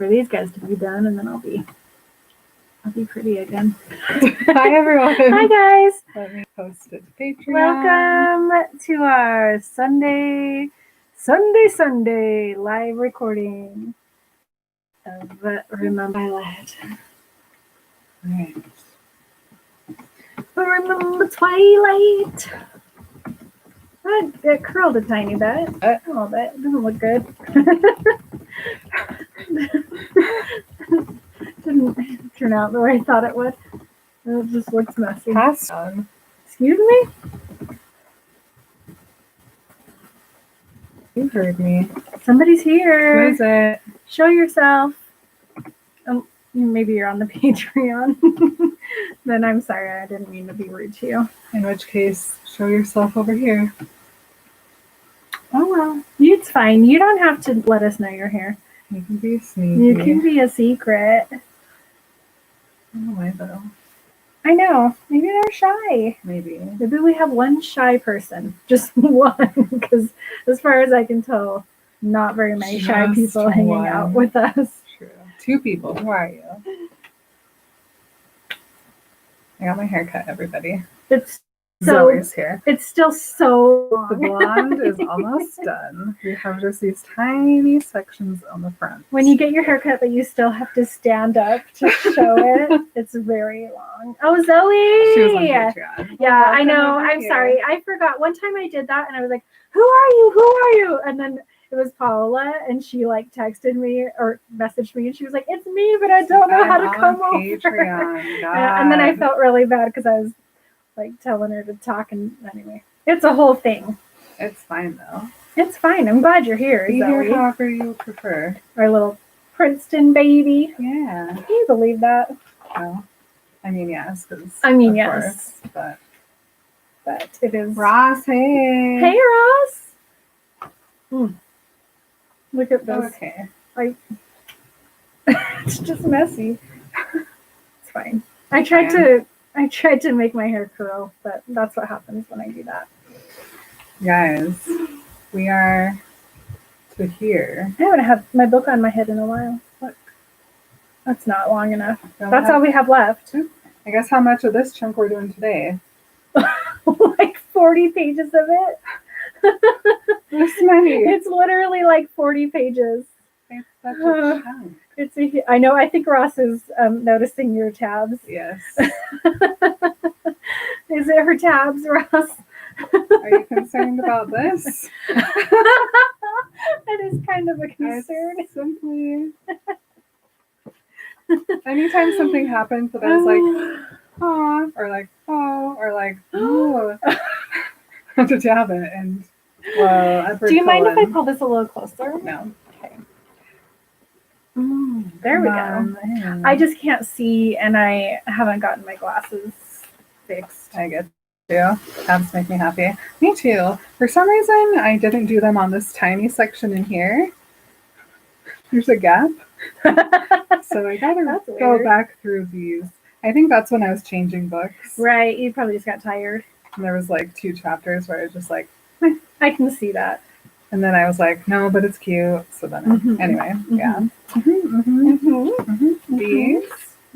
for these guys to be done, and then I'll be pretty again. Hi everyone. Hi guys. Let me post it to Patreon. Welcome to our Sunday live recording of Remember Twilight. Right. Remember Twilight. It curled a tiny bit. A little bit. It doesn't look good. Didn't turn out the way I thought it would. It just looks messy. Pass on. Excuse me? You heard me. Somebody's here. Who is it? Show yourself. Maybe you're on the Patreon. Then I'm sorry. I didn't mean to be rude to you. In which case, show yourself over here. Oh well. It's fine. You don't have to let us know you're here. You can be sneaky. You can be a secret. Oh, why though? I know. Maybe they're shy. Maybe. Maybe we have one shy person. Just one. Because as far as I can tell, not very many shy Just people hanging one. out with us. True. 2 people. Who are you? I got my hair cut, everybody. It's Zoe's here. It's still so long. The blonde is almost done. We have just these tiny sections on the front. When you get your hair cut, but you still have to stand up to show it, it's very long. Oh, Zoe! She was on Patreon. Yeah, I Welcome know. over I'm here. sorry. I forgot. One time I did that, and I was like, "Who are you? Who are you?" And then it was Paola, and she like texted me or messaged me, and she was like, "It's me, but I don't know how to come over." Patreon. And then I felt really bad because I was like telling her to talk, and anyway, it's a whole thing. It's fine though. It's fine. I'm glad you're here, Be here Zoe. however you prefer. Our little Princeton baby. Yeah. Can you believe that? Well, I mean, yes. Yes. But it is. Ross, hey. Hey, Ross. Look at this. Okay. It's just messy. It's fine. I tried to make my hair curl, but that's what happens when I do that. Guys, we are to here. I haven't had my book on my head in a while. Look. That's not long enough. Don't That's have- all we have left. I guess how much of this chunk we're doing today? Like 40 pages of it. This many. It's literally like 40 pages. It's such a chunk. I know. I think Ross is noticing your tabs. Yes. Is it her tabs, Ross? Are you concerned about this? That is kind of a concern. It's simply. Anytime something happens that I was like, "Aw," or like, "Oh," or like, "Oh," I have to tab it, and well, Do you mind if I pull this a little closer? No. Okay. There we go. I just can't see, and I haven't gotten my glasses fixed. I get you. Tabs make me happy. Me too. For some reason, I didn't do them on this tiny section in here. There's a gap. So I gotta go back through these. I think that's when I was changing books. Right, you probably just got tired. And there was like 2 chapters where I was just like, I can see that. and then I was like, no, but it's cute. So then, anyway, yeah. These.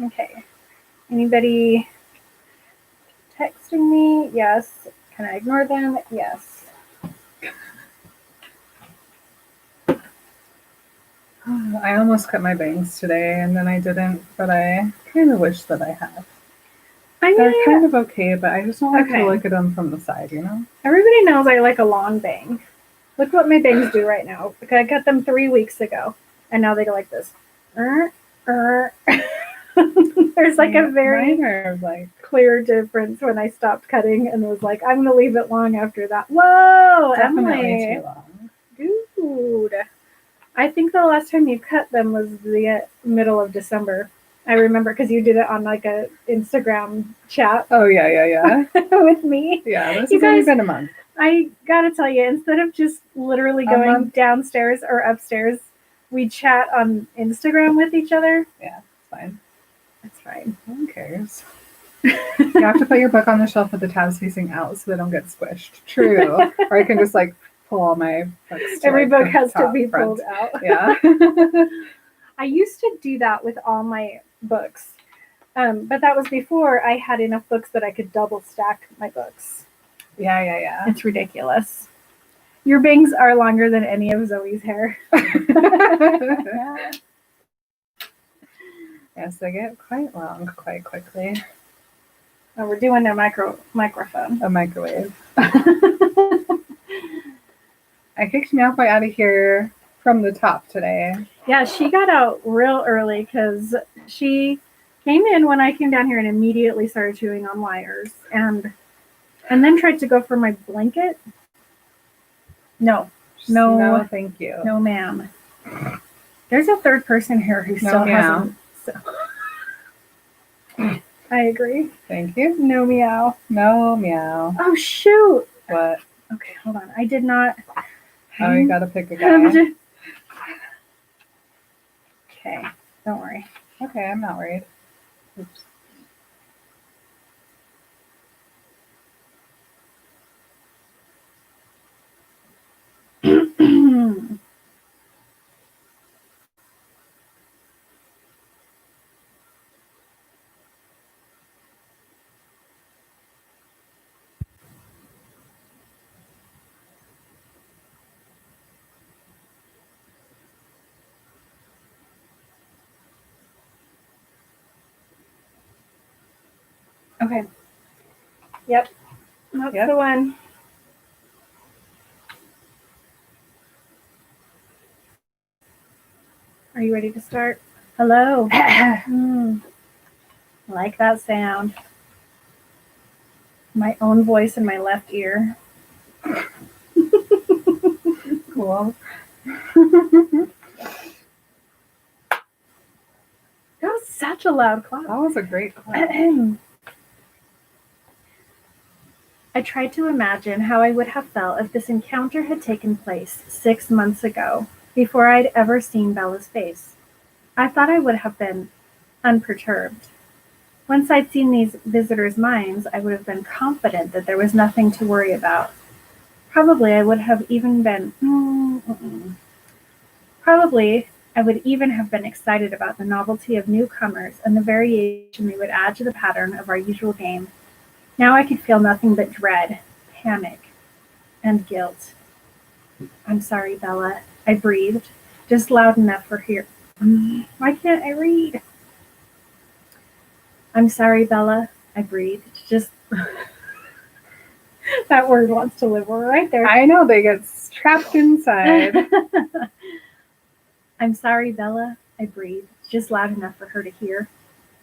Okay. Anybody texting me? Yes. Can I ignore them? Yes. I almost cut my bangs today, and then I didn't, but I kind of wish that I had. They're kind of okay, but I just don't like to look at them from the side, you know? Everybody knows I like a long bang. Look what my bangs do right now. Like I cut them 3 weeks ago, and now they go like this. There's like a very clear difference when I stopped cutting and was like, I'm going to leave it long after that. Whoa, Definitely Emily. too long. Dude. I think the last time you cut them was the middle of December. I remember because you did it on like a Instagram chat. Oh, yeah. With me. Yeah, this You has only guys- been a month. I gotta tell you, instead of just literally going downstairs or upstairs, we chat on Instagram with each other. Yeah, it's fine. It's fine. Who cares? You have to put your book on the shelf with the tabs facing out so they don't get squished. True. Or I can just like pull all my books to, Every like, book the has to top be front. pulled out. Yeah. I used to do that with all my books. But that was before I had enough books that I could double stack my books. Yeah. It's ridiculous. Your bangs are longer than any of Zoe's hair. Yes, they get quite long quite quickly. Oh, we're doing a microphone. A microwave. I kicked Meowfly out of here from the top today. Yeah, she got out real early because she came in when I came down here and immediately started chewing on wires and then tried to go for my blanket. No, thank you. no, ma'am. There's a third person here who still hasn't. So. I agree. Thank you. No meow. No meow. Oh shoot. What? Okay, hold on. I did not. Oh, you gotta pick a guy. Okay, don't worry. Okay, I'm not worried. Oops. Okay. Yep. That's the one. Are you ready to start? Hello. I like that sound. My own voice in my left ear. Cool. That was such a loud clap. That was a great clap. I tried to imagine how I would have felt if this encounter had taken place 6 months ago, before I'd ever seen Bella's face. I thought I would have been unperturbed. Once I'd seen these visitors' minds, I would have been confident that there was nothing to worry about. Probably I would even have been excited about the novelty of newcomers and the variation they would add to the pattern of our usual game. Now I could feel nothing but dread, panic, and guilt. I'm sorry, Bella, I breathed, just loud enough for here. Why can't I read? I'm sorry, Bella, I breathed, just... That word wants to live right there. I know, they get trapped inside. I'm sorry, Bella, I breathed, just loud enough for her to hear.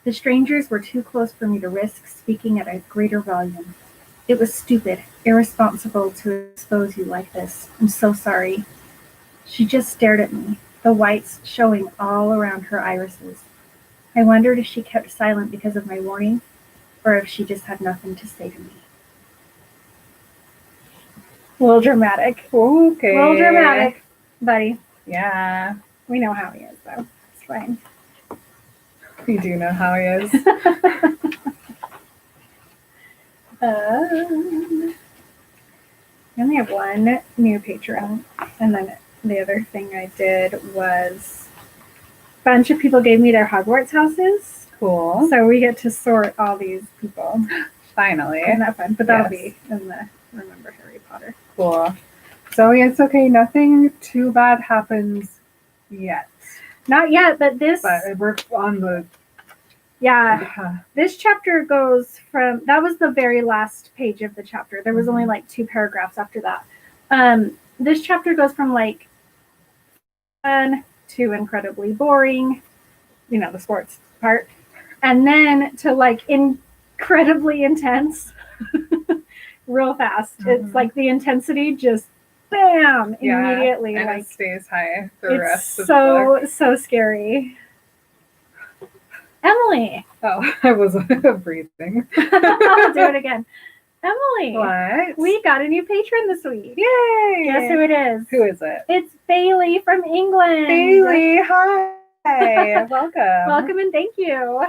The strangers were too close for me to risk speaking at a greater volume. It was stupid, irresponsible to expose you like this. I'm so sorry. She just stared at me, the whites showing all around her irises. I wondered if she kept silent because of my warning, or if she just had nothing to say to me. A little dramatic. Okay. A little dramatic, buddy. Yeah. We know how he is, though. It's fine. We do know how he is. I only have one new Patreon, and then the other thing I did was a bunch of people gave me their Hogwarts houses. Cool. So we get to sort all these people. Finally. Isn't that fun? But that'll be in the Remember Harry Potter. Cool. So it's okay. Nothing too bad happens yet. Not yet, but this... But we're on the... Yeah. This chapter goes from... That was the very last page of the chapter. There was only like 2 paragraphs after that. This chapter goes from like fun to incredibly boring. You know, the sports part. And then to like incredibly intense. Real fast. It's like the intensity just bam immediately. And like it stays high the rest of it's the book. so scary. Emily. Oh, I wasn't breathing. I'll do it again. Emily. What? We got a new patron this week. Yay! Guess who it is? Who is it? It's Bailey from England. Bailey, hi. Welcome. Welcome and thank you.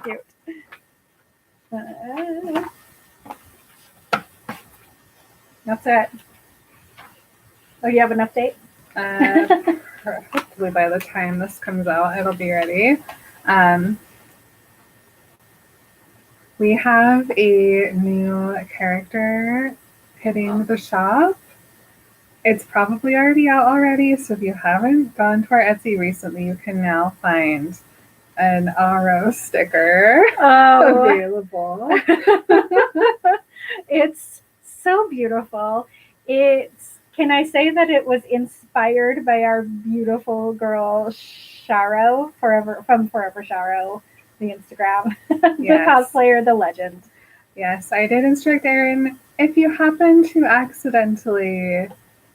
Cute. That's it. Oh, you have an update? hopefully by the time this comes out, it'll be ready. We have a new character hitting the shop. It's probably already out already, so if you haven't gone to our Etsy recently, you can now find an Aro sticker available. It's so beautiful. Can I say that it was inspired by our beautiful girl Sharo, from Forever Sharo, the Instagram, the cosplayer, the legend. Yes, I did instruct Erin, if you happen to accidentally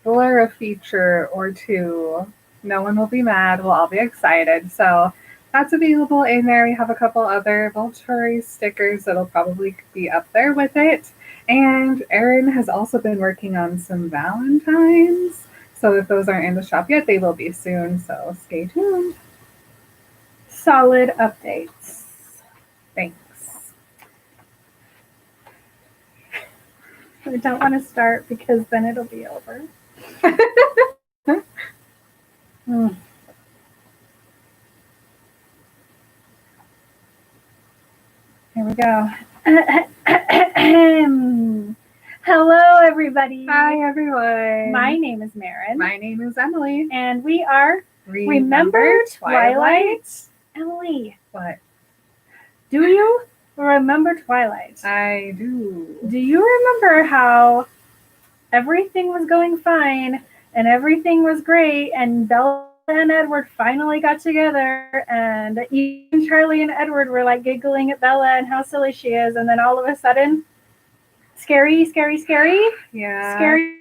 blur a feature or two, no one will be mad, we'll all be excited. So that's available in there. We have a couple other Volturi stickers that'll probably be up there with it. And Erin has also been working on some Valentines. So if those aren't in the shop yet, they will be soon. So stay tuned. Solid updates. Thanks. I don't want to start because then it'll be over. Here we go. Hello, everybody. Hi, everyone. My name is Maren. My name is Emily. And we are Remember Twilight? Emily. What? Do you remember Twilight? I do. Do you remember how everything was going fine and everything was great and Bella and Edward finally got together and even Charlie and Edward were like giggling at Bella and how silly she is, and then all of a sudden, scary. Yeah. Scary.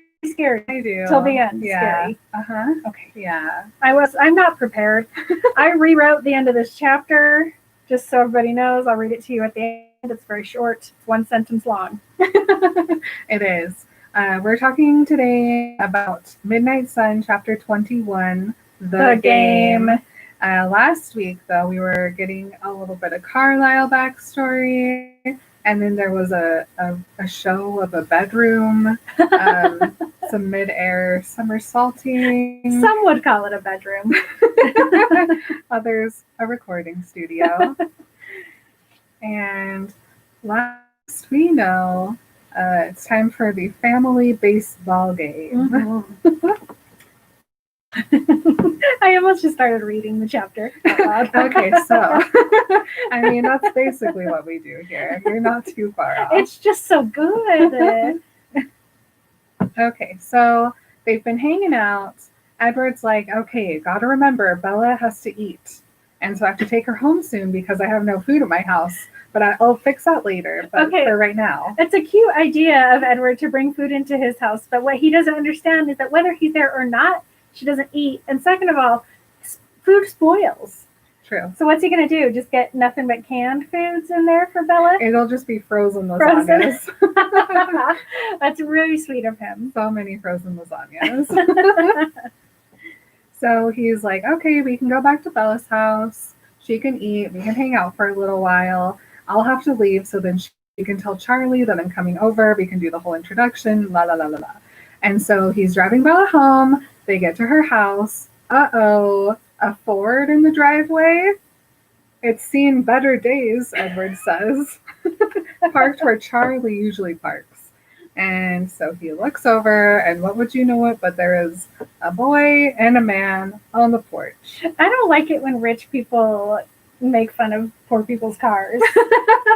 I do. Till the end. Yeah. Scary. Uh-huh. Okay. Yeah. I'm not prepared. I rewrote the end of this chapter, just so everybody knows. I'll read it to you at the end. It's very short. It's one sentence long. It is. We're talking today about Midnight Sun, chapter 21, The Game. Last week, though, we were getting a little bit of Carlisle backstory, and then there was a show of a bedroom, some mid-air somersaulting. Some would call it a bedroom. Others, a recording studio. And last we know, it's time for the family baseball game. Mm-hmm. I almost just started reading the chapter out loud. Okay, so I mean that's basically what we do here. You're not too far off. It's just so good. Okay, so they've been hanging out. Edward's like, okay, gotta remember, Bella has to eat. And so I have to take her home soon because I have no food at my house. But I'll fix that later, but for right now. It's a cute idea of Edward to bring food into his house, but what he doesn't understand is that whether he's there or not, she doesn't eat. And second of all, food spoils. True. So what's he going to do? Just get nothing but canned foods in there for Bella? It'll just be frozen lasagnas. That's really sweet of him. So many frozen lasagnas. So he's like, okay, we can go back to Bella's house. She can eat. We can hang out for a little while. I'll have to leave so then she can tell Charlie that I'm coming over. We can do the whole introduction, la la la la la. And so he's driving Bella home. They get to her house. Uh-oh, a Ford in the driveway? It's seen better days, Edward says. Parked where Charlie usually parks. And so he looks over, and what would you know it, but there is a boy and a man on the porch. I don't like it when rich people make fun of poor people's cars.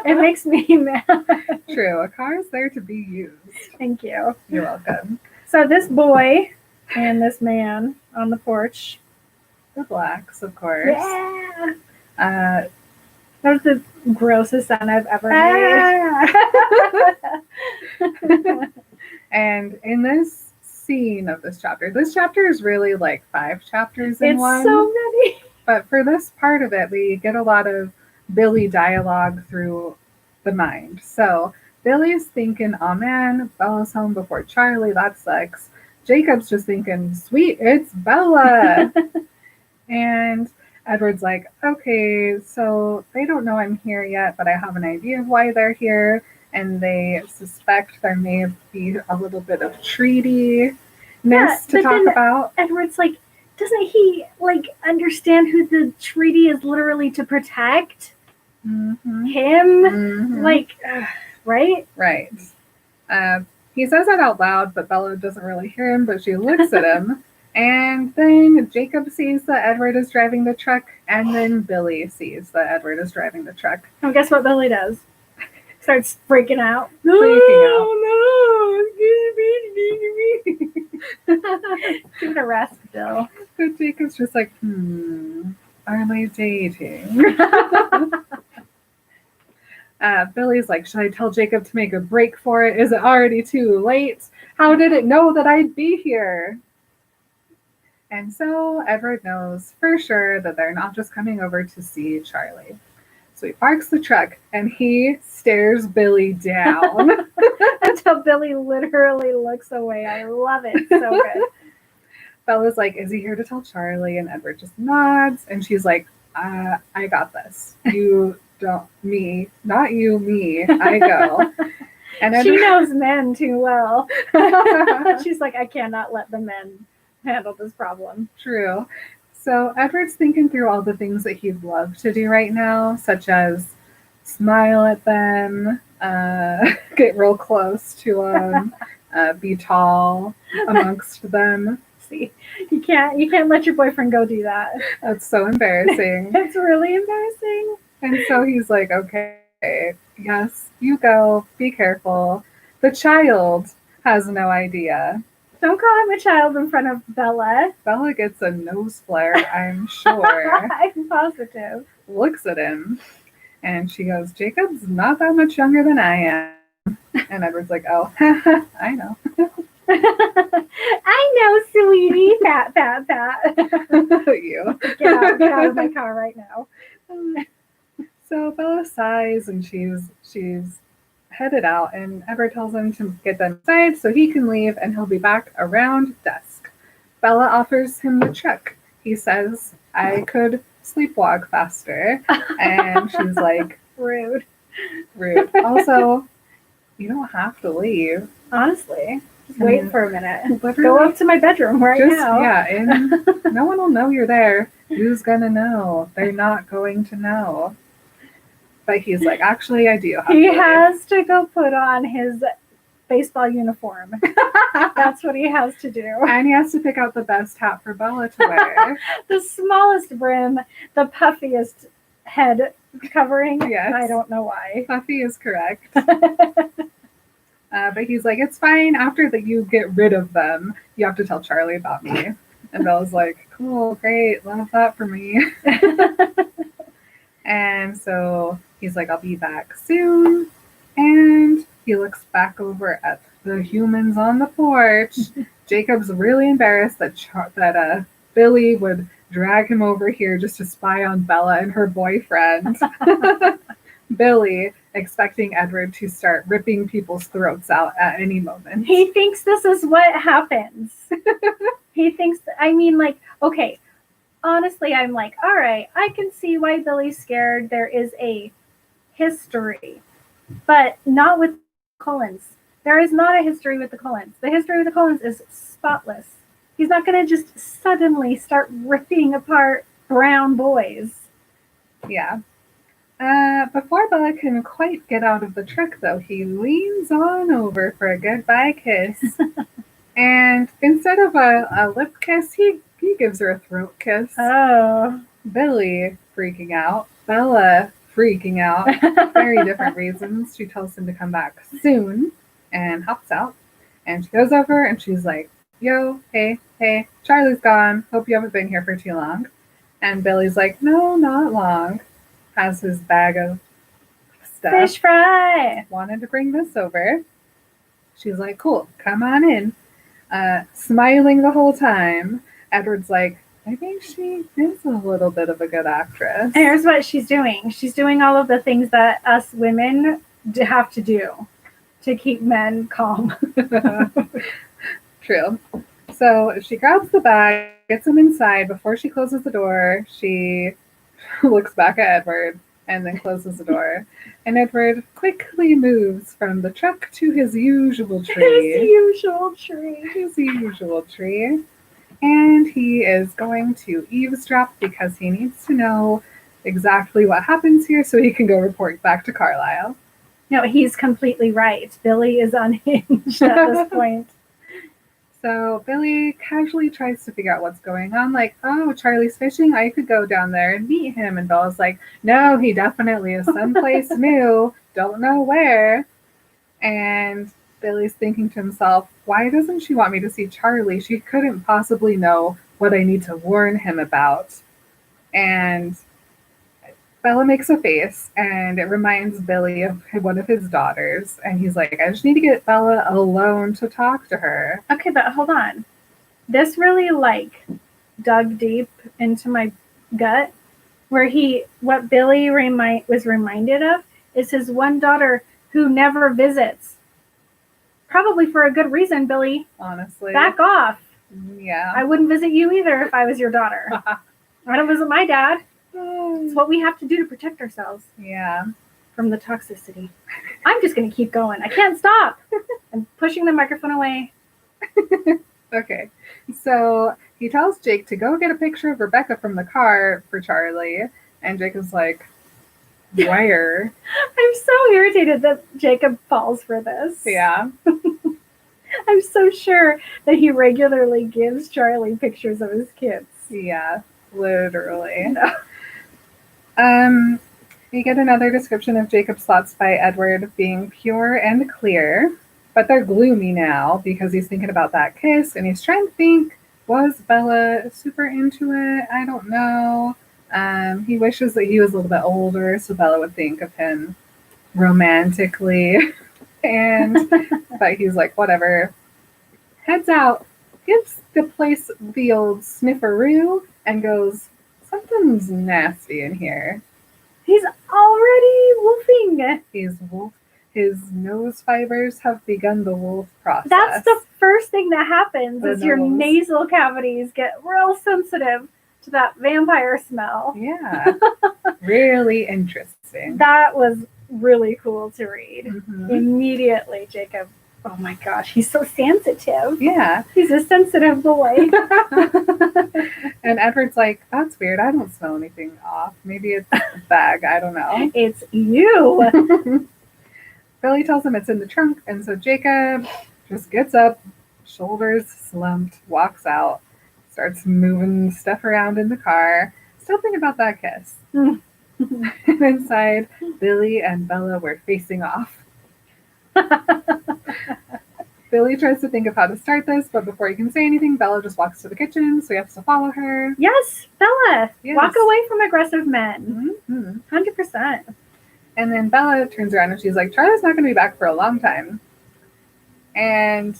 It makes me mad. True, a car is there to be used. Thank you. You're welcome. So this boy and this man on the porch. The Blacks, of course. Yeah. That was the grossest sound I've ever made. And in this scene of this chapter is really like 5 chapters in one. It's so many. But for this part of it, we get a lot of Billy dialogue through the mind. So Billy's thinking, oh man, Bella's home before Charlie, that sucks. Jacob's just thinking, sweet, it's Bella. And Edward's like, okay, so they don't know I'm here yet, but I have an idea of why they're here. And they suspect there may be a little bit of treatiness to talk about. Edward's like, doesn't he like understand who the treaty is literally to protect? Mm-hmm. Him? Mm-hmm. Like, right? Right. He says that out loud, but Bella doesn't really hear him, but she looks at him. And then Jacob sees that Edward is driving the truck, and then Billy sees that Edward is driving the truck. And guess what Billy does? Starts freaking out. No, Give it a rest, Bill. So Jacob's just like, are they dating? Billy's like, should I tell Jacob to make a break for it? Is it already too late? How did it know that I'd be here? And so Edward knows for sure that they're not just coming over to see Charlie. So he parks the truck and he stares Billy down. Until Billy literally looks away. I love it. So good. Bella's like, is he here to tell Charlie? And Edward just nods. And she's like, I got this. You don't, me, not you, me, I go. And She knows men too well. She's like, I cannot let the men handle this problem. True. So Edward's thinking through all the things that he'd love to do right now, such as smile at them, get real close to them, be tall amongst them. See, you can't let your boyfriend go do that. That's so embarrassing. It's really embarrassing. And so he's like, okay, yes, you go, be careful. The child has no idea. Don't call him a child in front of Bella. Bella gets a nose flare, I'm sure. I'm positive. Looks at him, and she goes, Jacob's not that much younger than I am. And Edward's like, oh, I know. I know, sweetie. Pat. You. Get out of my car right now. So Bella sighs, and she's headed out, and Edward tells him to get them inside so he can leave and he'll be back around dusk. Bella offers him the truck. He says, I could sleepwalk faster. And she's like, Rude. Also, you don't have to leave. Honestly, just wait for a minute. Literally, Go up to my bedroom right now. Yeah, and no one will know you're there. Who's gonna know? They're not going to know. But he's like, actually, I do have He to leave. has to go put on his baseball uniform. That's what he has to do. And he has to pick out the best hat for Bella to wear. The smallest brim, the puffiest head covering. Yes. I don't know why. Puffy is correct. But he's like, it's fine. After that you get rid of them, you have to tell Charlie about me. And Bella's like, cool, great, love that for me. And so he's like, I'll be back soon. And he looks back over at the humans on the porch. Jacob's really embarrassed that Billy would drag him over here just to spy on Bella and her boyfriend. Billy, expecting Edward to start ripping people's throats out at any moment. He thinks this is what happens. He thinks, okay, honestly, I'm like, all right, I can see why Billy's scared. There is a history, but not with Cullens. There is not a history with the Cullens. The history with the Cullens is spotless. He's not going to just suddenly start ripping apart brown boys. Yeah. Before Bella can quite get out of the truck, though, he leans on over for a goodbye kiss. And instead of a lip kiss, he gives her a throat kiss. Oh. Billy freaking out. Bella freaking out. Very different reasons. She tells him to come back soon and hops out. And she goes over and she's like, yo, hey, Charlie's gone. Hope you haven't been here for too long. And Billy's like, no, not long. Has his bag of stuff. Fish fry. Wanted to bring this over. She's like, cool, come on in. Smiling the whole time. Edward's like, I think she is a little bit of a good actress. Here's what she's doing. She's doing all of the things that us women have to do to keep men calm. True. So she grabs the bag, gets him inside. Before she closes the door, she looks back at Edward and then closes the door. And Edward quickly moves from the truck to his usual tree. His usual tree. His usual tree. And he is going to eavesdrop because he needs to know exactly what happens here so he can go report back to Carlisle. No, he's completely right. Billy is unhinged at this point. So Billy casually tries to figure out what's going on, like, oh, Charlie's fishing, I could go down there and meet him. And Bella's like, no, he definitely is someplace new, don't know where. And Billy's thinking to himself, why doesn't she want me to see Charlie? She couldn't possibly know what I need to warn him about. And Bella makes a face, and it reminds Billy of one of his daughters. And he's like, I just need to get Bella alone to talk to her. Okay, but hold on. This really dug deep into my gut, where what Billy was reminded of is his one daughter who never visits. Probably for a good reason, Billy. Honestly. Back off. Yeah. I wouldn't visit you either if I was your daughter. I don't visit my dad. It's what we have to do to protect ourselves. Yeah. From the toxicity. I'm just going to keep going. I can't stop. I'm pushing the microphone away. Okay. So he tells Jake to go get a picture of Rebecca from the car for Charlie. And Jake is like, where? I'm so irritated that Jacob falls for this. Yeah. I'm so sure that he regularly gives Charlie pictures of his kids. Yeah. Literally. We get another description of Jacob's thoughts by Edward being pure and clear, but they're gloomy now because he's thinking about that kiss and he's trying to think, was Bella super into it? I don't know. He wishes that he was a little bit older so Bella would think of him romantically. But he's like, whatever. Heads out, gives the place the old snifferoo, and goes, something's nasty in here. He's already wolfing. His nose fibers have begun the wolf process. That's the first thing that happens is your nose. nasal cavities get real sensitive to that vampire smell. Yeah. Really interesting. That was really cool to read. Mhm. Immediately, Jacob. Oh my gosh, he's so sensitive. Yeah. He's a sensitive boy. And Edward's like, that's weird. I don't smell anything off. Maybe it's a bag. I don't know. It's you. Billy tells him it's in the trunk. And so Jacob just gets up, shoulders slumped, walks out, starts moving stuff around in the car. Still thinking about that kiss. And inside, Billy and Bella were facing off. Billy tries to think of how to start this, but before he can say anything, Bella just walks to the kitchen, so he has to follow her. Yes, Bella. Yes. Walk away from aggressive men. Mm-hmm. 100%. And then Bella turns around and she's like, Charlie's not going to be back for a long time. And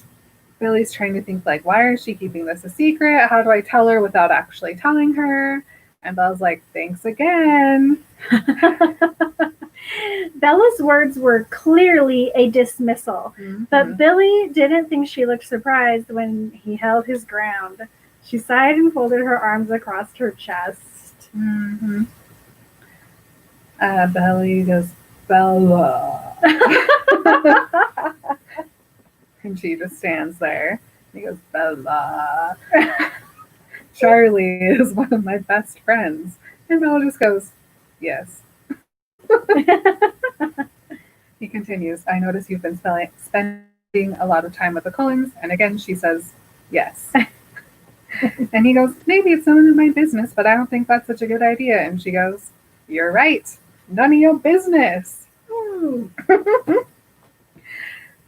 Billy's trying to think, like, why is she keeping this a secret? How do I tell her without actually telling her? And Bella's like, thanks again. Bella's words were clearly a dismissal, but Billy didn't think she looked surprised when he held his ground. She sighed and folded her arms across her chest. Mm-hmm. Billy goes, Bella. And she just stands there. He goes, Bella. Charlie is one of my best friends. And Bella just goes, yes. He continues, I notice you've been spending a lot of time with the Cullens. And again, she says, yes. And he goes, maybe it's none of my business, but I don't think that's such a good idea. And she goes, you're right. None of your business.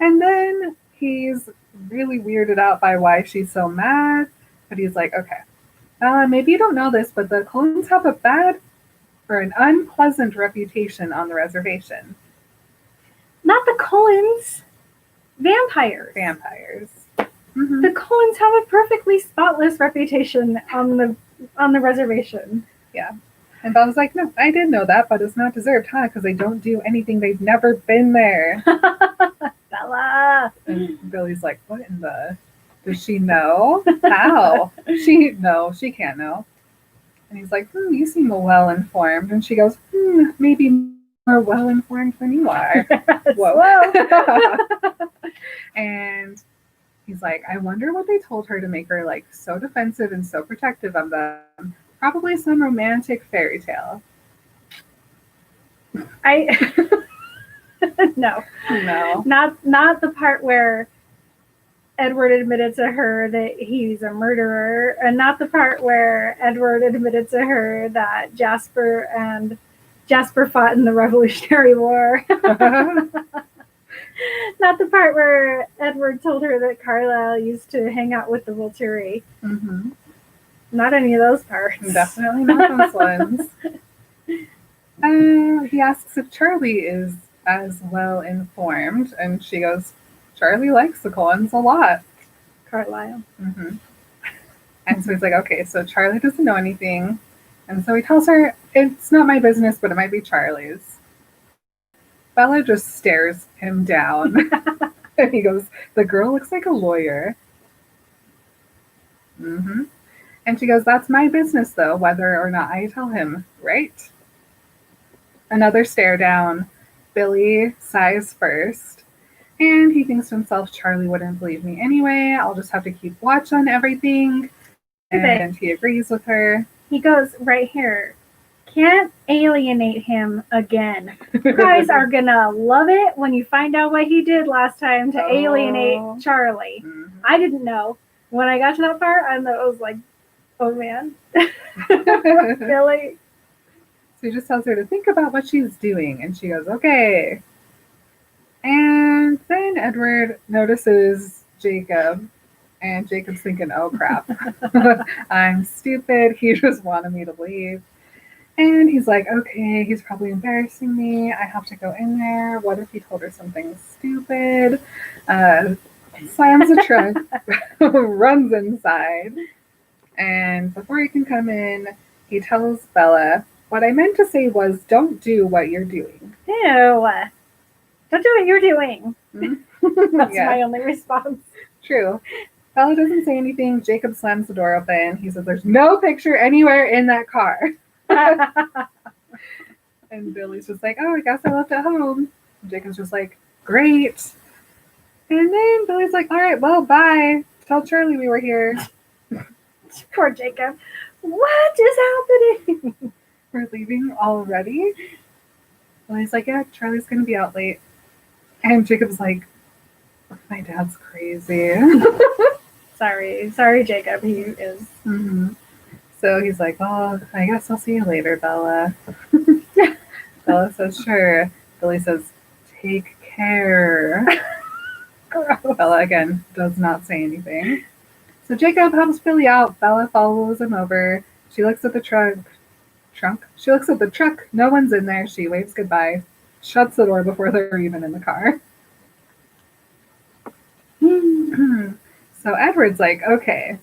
And then he's really weirded out by why she's so mad. But he's like, okay, maybe you don't know this, but the Cullens have a bad or an unpleasant reputation on the reservation. Not the Cullens. Vampires. Vampires. Mm-hmm. The Cullens have a perfectly spotless reputation on the reservation. Yeah. And Bella's like, no, I did know that, but it's not deserved, huh? Because they don't do anything. They've never been there. Bella. And Billy's like, what in the... Does she know? How? She can't know. And he's like, you seem well-informed. And she goes, maybe more well-informed than you are. Whoa. And He's like, I wonder what they told her to make her like so defensive and so protective of them. Probably some romantic fairy tale. I no, No. not the part where Edward admitted to her that he's a murderer, and not the part where Edward admitted to her that Jasper fought in the Revolutionary War. Not the part where Edward told her that Carlisle used to hang out with the Volturi. Mm-hmm. Not any of those parts. Definitely not those ones. He asks if Charlie is as well informed, and she goes, Charlie likes the Cullens a lot. Carlisle. Mm-hmm. And so he's like, okay, so Charlie doesn't know anything. And so he tells her, it's not my business, but it might be Charlie's. Bella just stares him down. And he goes, the girl looks like a lawyer. Mm-hmm. And she goes, that's my business, though, whether or not I tell him, right? Another stare down. Billy sighs first. And he thinks to himself, Charlie wouldn't believe me anyway. I'll just have to keep watch on everything. And he agrees with her. He goes, right here, can't alienate him again. You guys are gonna love it when you find out what he did last time to alienate Charlie. Mm-hmm. I didn't know. When I got to that part, I was like, oh man. Billy. So he just tells her to think about what she's doing. And she goes, okay. And then Edward notices Jacob. And Jacob's thinking, oh crap. I'm stupid. He just wanted me to leave. And he's like, okay, he's probably embarrassing me. I have to go in there. What if he told her something stupid? Slams the trunk, runs inside. And before he can come in, he tells Bella, what I meant to say was, don't do what you're doing. Ew. Don't do what you're doing. That's Yeah. my only response. True. Bella doesn't say anything. Jacob slams the door open. He says, there's no picture anywhere in that car. And Billy's just like, oh, I guess I left it home. And Jacob's just like, great. And then Billy's like, all right, well, bye. Tell Charlie we were here. Poor Jacob. What is happening? We're leaving already? Billy's like, yeah, Charlie's going to be out late. And Jacob's like, my dad's crazy. Sorry, Jacob. He is. Mm-hmm. So he's like, oh, I guess I'll see you later, Bella. Bella says, sure. Billy says, take care. Bella, again, does not say anything. So Jacob helps Billy out. Bella follows him over. She looks at the trunk. She looks at the truck. No one's in there. She waves goodbye. Shuts the door before they're even in the car. So Edward's like, okay,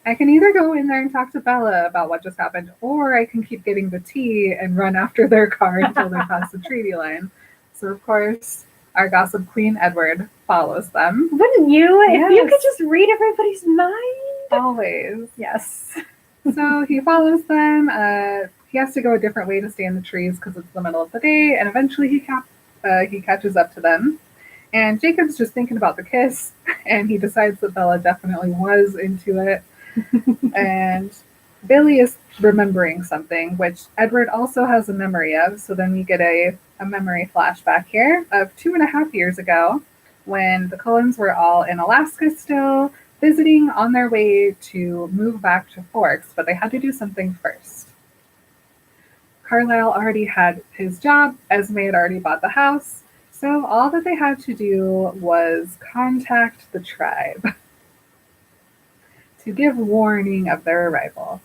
I can either go in there and talk to Bella about what just happened, or I can keep getting the tea and run after their car until they pass the treaty line. So, of course, our gossip queen, Edward, follows them. Wouldn't you? Yes. If you could just read everybody's mind. Always. Yes. So he follows them. He has to go a different way to stay in the trees because it's the middle of the day, and eventually he catches up to them. And Jacob's just thinking about the kiss, and he decides that Bella definitely was into it. And Billy is remembering something, which Edward also has a memory of. So then we get a memory flashback here of 2.5 years ago when the Cullens were all in Alaska still, visiting on their way to move back to Forks, but they had to do something first. Carlisle already had his job. Esme had already bought the house. So all that they had to do was contact the tribe to give warning of their arrival.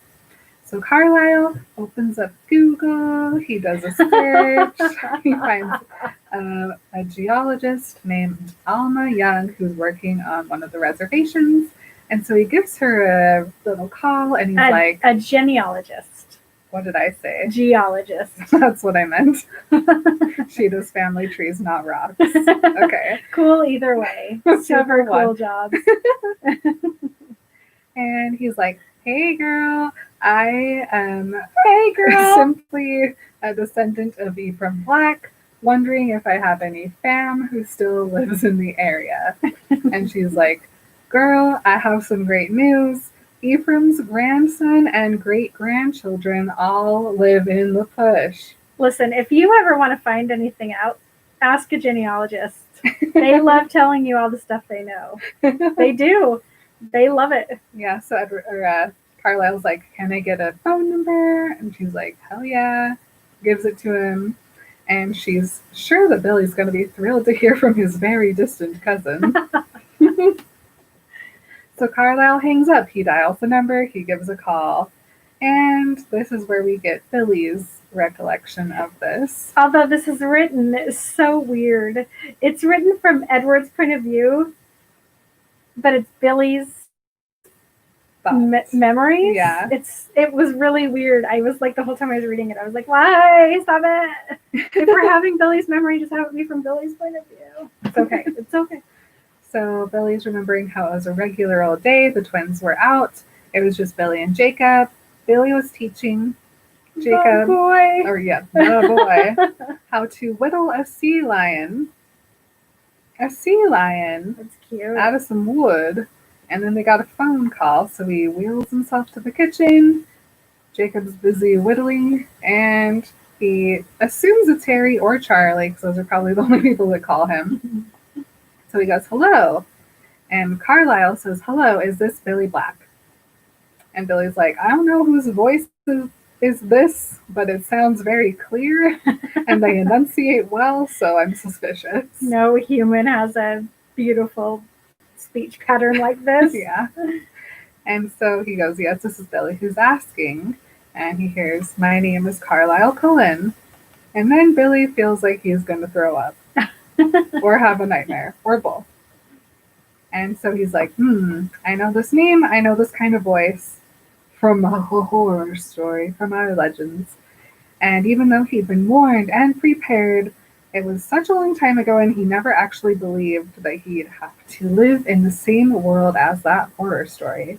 So Carlisle opens up Google. He does a search. He finds a geologist named Alma Young who's working on one of the reservations. And so he gives her a little call and he's like... A genealogist. What did I say? Geologist. That's what I meant. She does family trees, not rocks. Okay. Cool either way. Super cool job. And he's like, hey girl, I am simply a descendant of Ephraim Black, wondering if I have any fam who still lives in the area. And she's like, Girl, I have some great news. Ephraim's grandson and great-grandchildren all live in the push. Listen, if you ever want to find anything out, ask a genealogist. They love telling you all the stuff they know. They do. They love it. Yeah, so Carlisle's like, can I get a phone number? And she's like, hell yeah. Gives it to him. And she's sure that Billy's going to be thrilled to hear from his very distant cousin. So Carlisle hangs up. He dials the number. He gives a call. And this is where we get Billy's recollection of this. Although this is written, it's so weird. It's written from Edward's point of view, but it's Billy's memories. Yeah. It was really weird. I was like, the whole time I was reading it, I was like, why? Stop it. If we're having Billy's memory, just have it be from Billy's point of view. It's okay. It's okay. So Billy's remembering how it was a regular old day. The twins were out. It was just Billy and Jacob. Billy was teaching Jacob, the boy, how to whittle a sea lion. A sea lion. That's cute. Out of some wood. And then they got a phone call, so he wheels himself to the kitchen. Jacob's busy whittling, and he assumes it's Harry or Charlie, because those are probably the only people that call him. So he goes, hello. And Carlisle says, hello, is this Billy Black? And Billy's like, I don't know whose voice is this, but it sounds very clear, and they enunciate well, so I'm suspicious. No human has a beautiful speech pattern like this. Yeah. And so he goes, yes, this is Billy who's asking. And he hears, my name is Carlisle Cullen. And then Billy feels like he's going to throw up or have a nightmare or both. And so he's like, I know this name. I know this kind of voice from a horror story, from our legends. And even though he'd been warned and prepared, it was such a long time ago, and he never actually believed that he'd have to live in the same world as that horror story.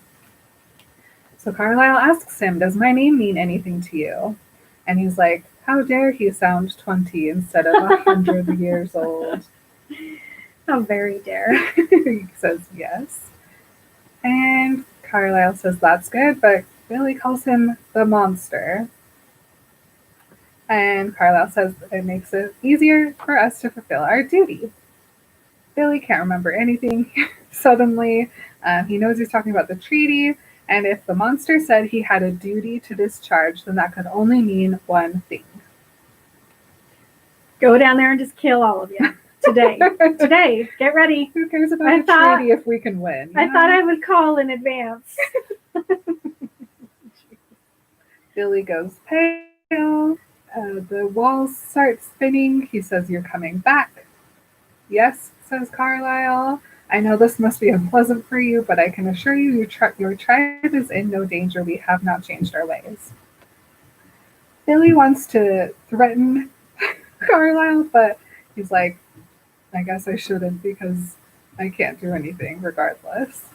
So Carlisle asks him, does my name mean anything to you? And he's like, how dare he sound 20 instead of 100 years old? How very dare. He says yes. And Carlisle says that's good, but Billy calls him the monster. And Carlisle says it makes it easier for us to fulfill our duty. Billy can't remember anything suddenly. He knows he's talking about the treaty, and if the monster said he had a duty to discharge, then that could only mean one thing. Go down there and just kill all of you. Today. Today. Get ready. Who cares about the treaty if we can win? I thought I would call in advance. Billy goes pale. The walls start spinning. He says, you're coming back. Yes, says Carlisle. I know this must be unpleasant for you, but I can assure you your tribe is in no danger. We have not changed our ways. Billy wants to threaten Carlisle, but he's like, I guess I shouldn't because I can't do anything regardless.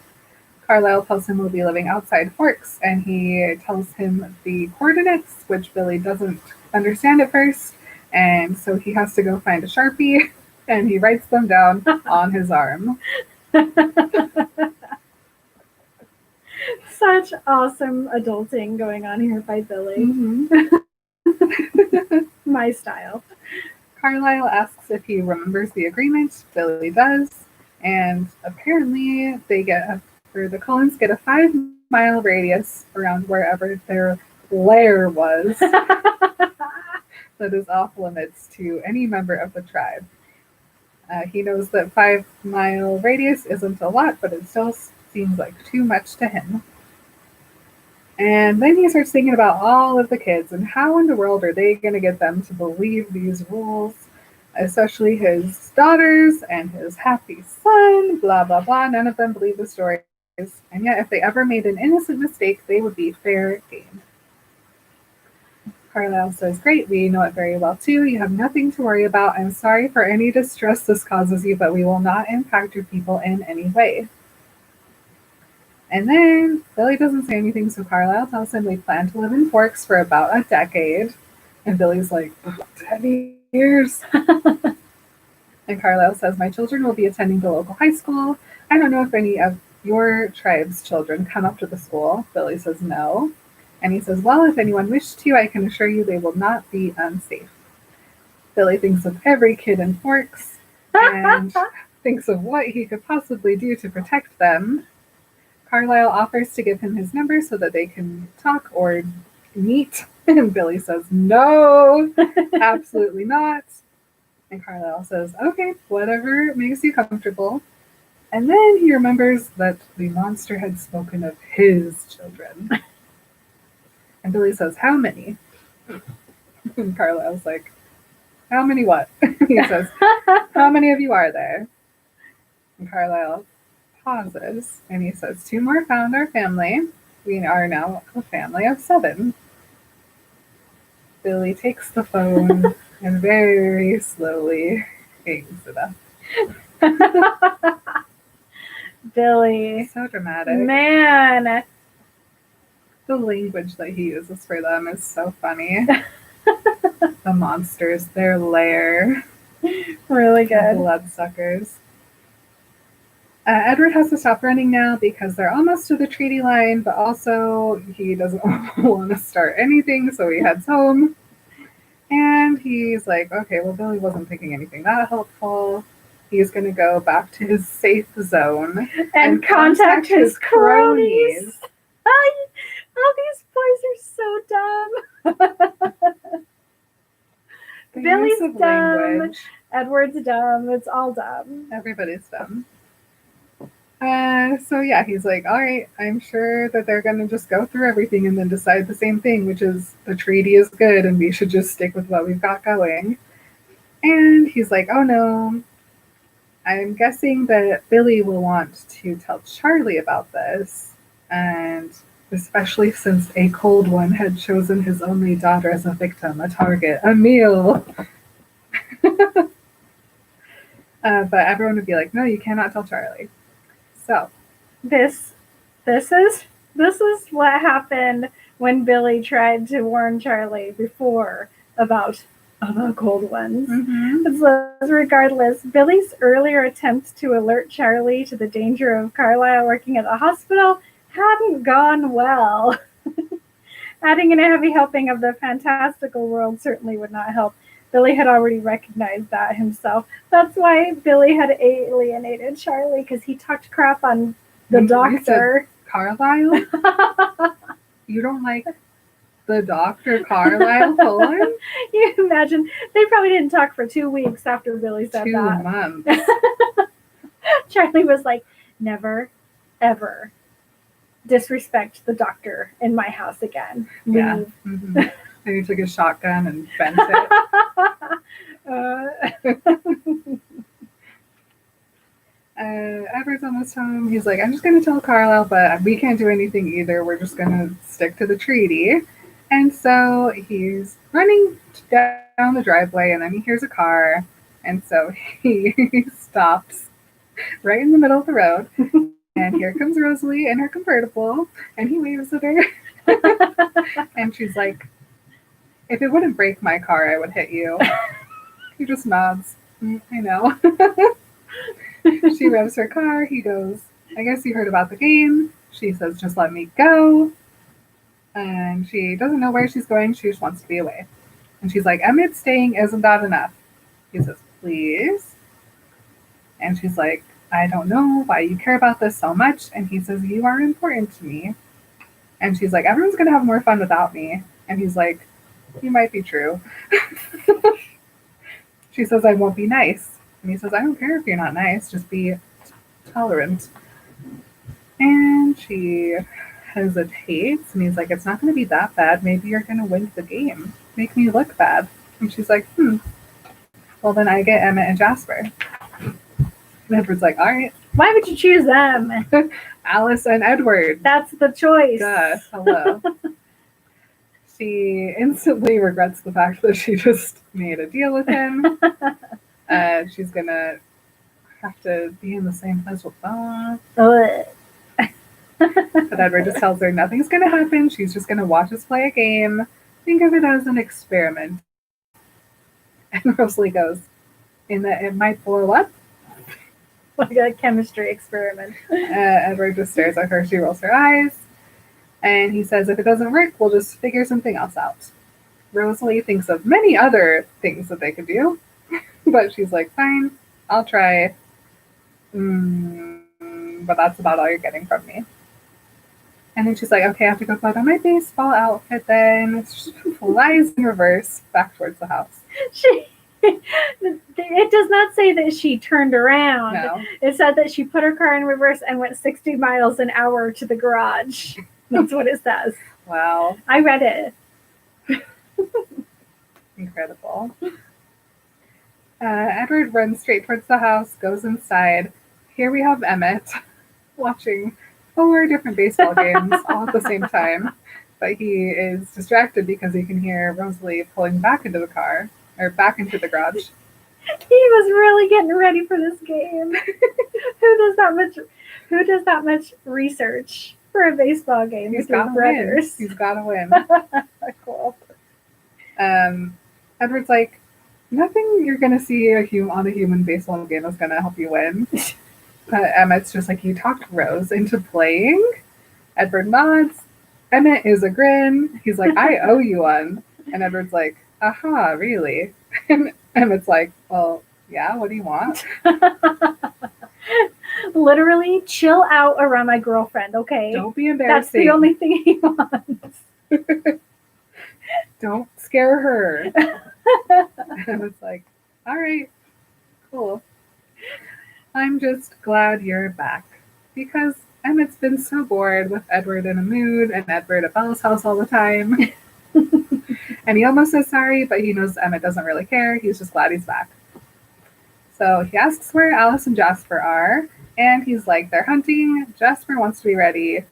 Carlisle tells him we'll be living outside Forks, and he tells him the coordinates, which Billy doesn't understand at first, and so he has to go find a Sharpie, and he writes them down on his arm. Such awesome adulting going on here by Billy. Mm-hmm. My style. Carlisle asks if he remembers the agreement. Billy does, and apparently the Cullens get a 5-mile radius around wherever their lair was that is off limits to any member of the tribe. He knows that 5-mile radius isn't a lot, but it still seems like too much to him. And then he starts thinking about all of the kids and how in the world are they going to get them to believe these rules, especially his daughters and his happy son, blah, blah, blah. None of them believe the stories. And yet, if they ever made an innocent mistake, they would be fair game. Carlisle says, great, we know it very well too. You have nothing to worry about. I'm sorry for any distress this causes you, but we will not impact your people in any way. And then Billy doesn't say anything, so Carlisle tells him we plan to live in Forks for about a decade. And Billy's like, 10 years? And Carlisle says, my children will be attending the local high school. I don't know if any of your tribe's children come up to the school? Billy says no. And he says, well, if anyone wished to, I can assure you they will not be unsafe. Billy thinks of every kid in Forks and thinks of what he could possibly do to protect them. Carlisle offers to give him his number so that they can talk or meet. And Billy says, no, absolutely not. And Carlisle says, okay, whatever makes you comfortable. And then he remembers that the monster had spoken of his children. And Billy says, how many? And Carlisle's like, how many what? He says, how many of you are there? And Carlisle pauses and he says, 2 more found our family. We are now a family of 7. Billy takes the phone and very slowly hangs it up. Billy. So dramatic. Man. The language that he uses for them is so funny. The monsters, their lair. Really good. Bloodsuckers. Edward has to stop running now because they're almost to the treaty line, but also he doesn't want to start anything, so he heads home. And he's like, okay, well, Billy wasn't thinking anything that helpful. He's going to go back to his safe zone and contact his cronies. Oh, these boys are so dumb. Billy's dumb. Edward's dumb. It's all dumb. Everybody's dumb. So yeah, he's like, all right, I'm sure that they're going to just go through everything and then decide the same thing, which is the treaty is good and we should just stick with what we've got going. And he's like, oh no, I'm guessing that Billy will want to tell Charlie about this. And especially since a cold one had chosen his only daughter as a victim, a target, a meal. But everyone would be like, no, you cannot tell Charlie. So this is what happened when Billy tried to warn Charlie before about the cold ones. Mm-hmm. So regardless, Billy's earlier attempt to alert Charlie to the danger of Carlisle working at the hospital hadn't gone well. Adding in a heavy helping of the fantastical world certainly would not help. Billy had already recognized that himself. That's why Billy had alienated Charlie, because he talked crap on the doctor. Carlisle? You don't like the Dr. Carlisle Fuller? You imagine, they probably didn't talk for 2 weeks after Billy said 2 that. months. Charlie was like, never, ever disrespect the doctor in my house again. Leave. Yeah. Mm-hmm. Then he took his shotgun and bent it. Edward's almost home. He's like, I'm just going to tell Carlisle, but we can't do anything either. We're just going to stick to the treaty. And so he's running down the driveway, and then he hears a car. And so he stops right in the middle of the road. And here comes Rosalie in her convertible, and he waves at her. And she's like, if it wouldn't break my car, I would hit you. He just nods. I know. She revs her car. He goes, I guess you heard about the game. She says, just let me go. And she doesn't know where she's going. She just wants to be away. And she's like, Emmett's staying. Isn't that enough? He says, please. And she's like, I don't know why you care about this so much. And he says, you are important to me. And she's like, everyone's going to have more fun without me. And he's like, you might be true. She says, I won't be nice. And he says, I don't care if you're not nice. Just be tolerant. And she hesitates. And he's like, it's not going to be that bad. Maybe you're going to win the game. Make me look bad. And she's like, well, then I get Emmett and Jasper. And Edward's like, all right. Why would you choose them? Alice and Edward. That's the choice. Duh. Hello. She instantly regrets the fact that she just made a deal with him. She's going to have to be in the same place with Bob. But Edward just tells her nothing's going to happen. She's just going to watch us play a game. Think of it as an experiment. And Rosalie goes, in that it might blow up. Like a chemistry experiment. Edward just stares at her. She rolls her eyes. And he says, if it doesn't work, we'll just figure something else out. Rosalie thinks of many other things that they could do. But she's like, fine, I'll try. But that's about all you're getting from me. And then she's like, okay, I have to go put on my baseball outfit then. She flies in reverse back towards the house. It does not say that she turned around. No. It said that she put her car in reverse and went 60 miles an hour to the garage. That's what it says. Wow. I read it. Incredible. Edward runs straight towards the house, goes inside. Here we have Emmett watching 4 different baseball games all at the same time. But he is distracted because he can hear Rosalie pulling back into the car, or back into the garage. He was really getting ready for this game. Who does that much research for a baseball game? He's with your got to brothers? win. He's got to win. Cool. Edward's like, nothing you're going to see on a human baseball game is going to help you win. Emmett's just like, you talked Rose into playing? Edward nods. Emmett is a grin. He's like, I owe you one. And Edward's like, aha, really? And Emmett's like, well, yeah, what do you want? Literally, chill out around my girlfriend, okay? Don't be embarrassing. That's the only thing he wants. Don't scare her. And it's like, all right, cool. I'm just glad you're back. Because Emmett's been so bored with Edward in a mood and Edward at Bella's house all the time. And he almost says sorry, but he knows Emmett doesn't really care. He's just glad he's back. So he asks where Alice and Jasper are. And he's like, they're hunting. Jasper wants to be ready.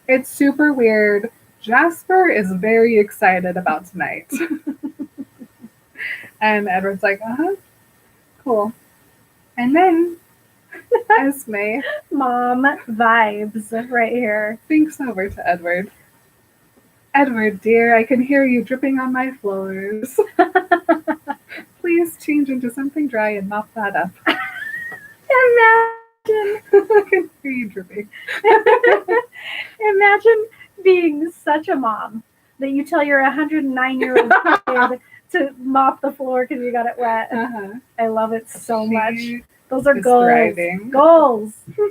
It's super weird. Jasper is very excited about tonight. And Edward's like, uh-huh, cool. And then Esme Mom vibes right here. thinks over to Edward. Edward, dear, I can hear you dripping on my floors. Please change into something dry and mop that up. Imagine. I can hear you dripping. Imagine being such a mom that you tell your 109-year-old kid to mop the floor because you got it wet. Uh-huh. I love it so much. She Those are is goals. thriving. Goals. So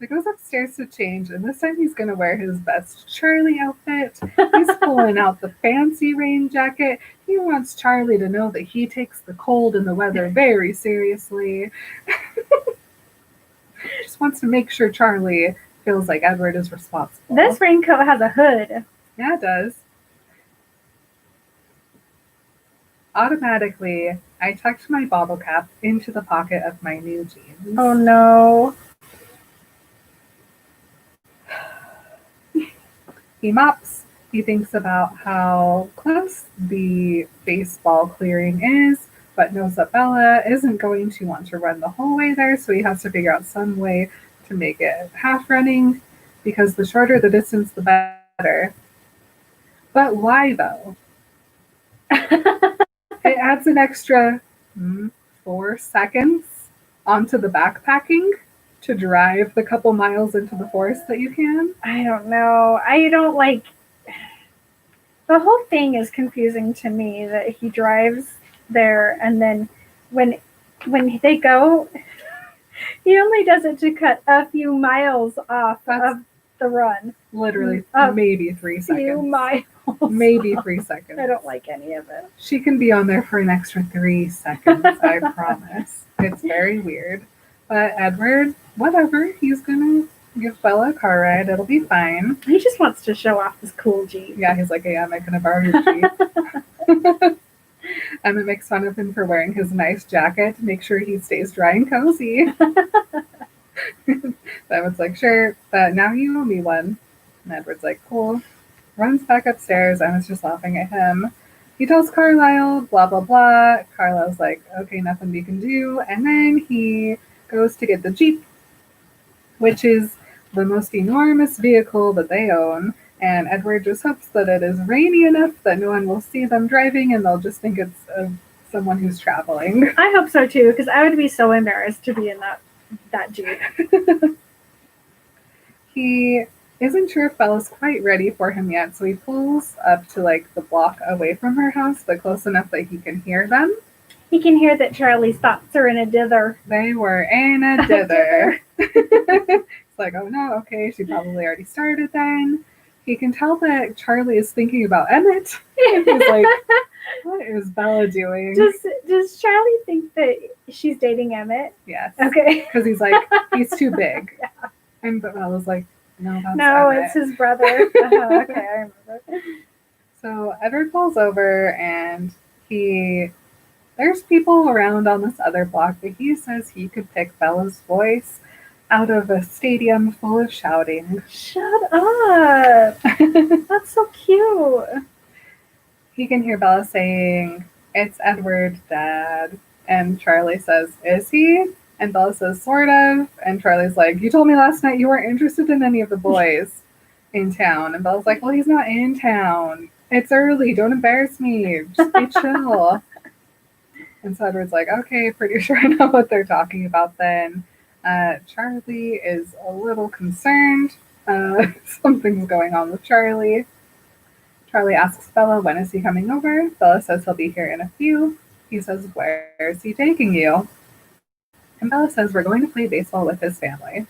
he goes upstairs to change, and this time he's going to wear his best Charlie outfit. He's pulling out the fancy rain jacket. He wants Charlie to know that he takes the cold and the weather very seriously. Just wants to make sure Charlie feels like Edward is responsible. This raincoat has a hood. Yeah, it does. Automatically, I tucked my bottle cap into the pocket of my new jeans. Oh no. He mops. He thinks about how close the baseball clearing is, but knows that Bella isn't going to want to run the whole way there, so he has to figure out some way to make it half running, because the shorter the distance, the better. But why, though? It adds an extra 4 seconds onto the backpacking to drive the couple miles into the forest that you can. I don't know. I don't like. The whole thing is confusing to me that he drives there and then when they go, he only does it to cut a few miles off of the run. Literally, A maybe 3 seconds. few miles. Maybe 3 seconds. I don't like any of it. She can be on there for an extra 3 seconds, I promise. It's very weird. But Edward, whatever, he's gonna give Bella a car ride. It'll be fine. He just wants to show off this cool Jeep. Yeah, he's like, hey, I'm not gonna borrow your Jeep. Emmett makes fun of him for wearing his nice jacket to make sure he stays dry and cozy. Emmett's like, sure, but now you owe me one. And Edward's like, cool. Runs back upstairs. Emmett's just laughing at him. He tells Carlisle, blah, blah, blah. Carlisle's like, okay, nothing we can do. And then he goes to get the Jeep, which is the most enormous vehicle that they own. And Edward just hopes that it is rainy enough that no one will see them driving and they'll just think it's a someone who's traveling. I hope so too, because I would be so embarrassed to be in that Jeep. He isn't sure if Bella's quite ready for him yet, so he pulls up to like the block away from her house, but close enough that he can hear them. He can hear that Charlie's thoughts are in a dither. They were in a dither. It's like, oh no, okay, she probably already started then. He can tell that Charlie is thinking about Emmett. He's like, what is Bella doing? Does Charlie think that she's dating Emmett? Yes. Okay. Because he's like, he's too big. Yeah. And Bella's like, no, that's no, Emmett. it's his brother. Okay, I remember. So Edward pulls over and there's people around on this other block, but he says he could pick Bella's voice out of a stadium full of shouting. Shut up. That's so cute. He can hear Bella saying, "It's Edward, Dad." And Charlie says, "Is he?" And Bella says, "Sort of." And Charlie's like, "You told me last night you weren't interested in any of the boys in town." And Bella's like, "Well, he's not in town. It's early. Don't embarrass me. Just be chill." And so Edward's like, "Okay, pretty sure I know what they're talking about then." Charlie is a little concerned. Something's going on with Charlie. Charlie asks Bella, when is he coming over? Bella says he'll be here in a few. He says, where is he taking you? And Bella says, we're going to play baseball with his family.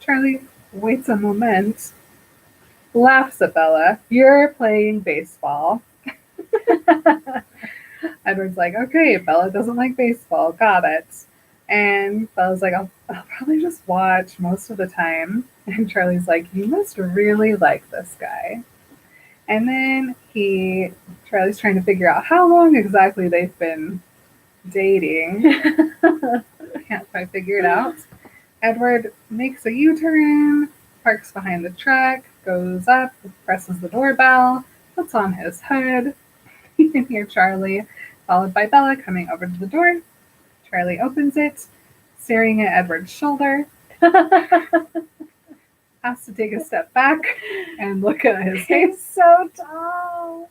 Charlie waits a moment, laughs at Bella. You're playing baseball. Edward's like, okay, Bella doesn't like baseball. Got it. And Bella's like, I'll probably just watch most of the time. And Charlie's like, you must really like this guy. And then Charlie's trying to figure out how long exactly they've been dating. Can't quite figure it out. Edward makes a U-turn, parks behind the truck, goes up, presses the doorbell, puts on his hood. You can hear Charlie, followed by Bella, coming over to the door. Charlie opens it, staring at Edward's shoulder. Has to take a step back and look at his face. He's so tall.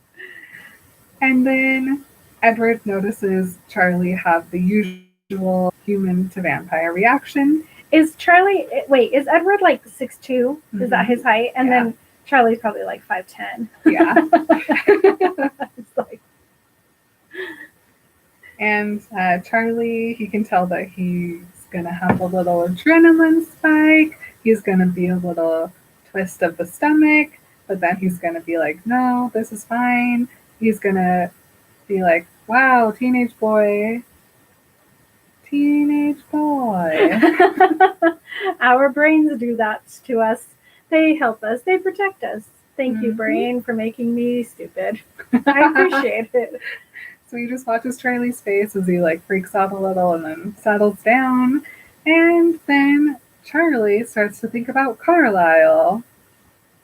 And then Edward notices Charlie have the usual human to vampire reaction. Is Edward like 6'2"? Mm-hmm. Is that his height? And then Charlie's probably like 5'10". Yeah. It's like... And Charlie, he can tell that he's going to have a little adrenaline spike. He's going to be a little twist of the stomach, but then he's going to be like, no, this is fine. He's going to be like, wow, teenage boy. Our brains do that to us. They help us. They protect us. Thank you, brain, for making me stupid. I appreciate it. So he just watches Charlie's face as he like freaks out a little and then settles down. And then Charlie starts to think about Carlisle.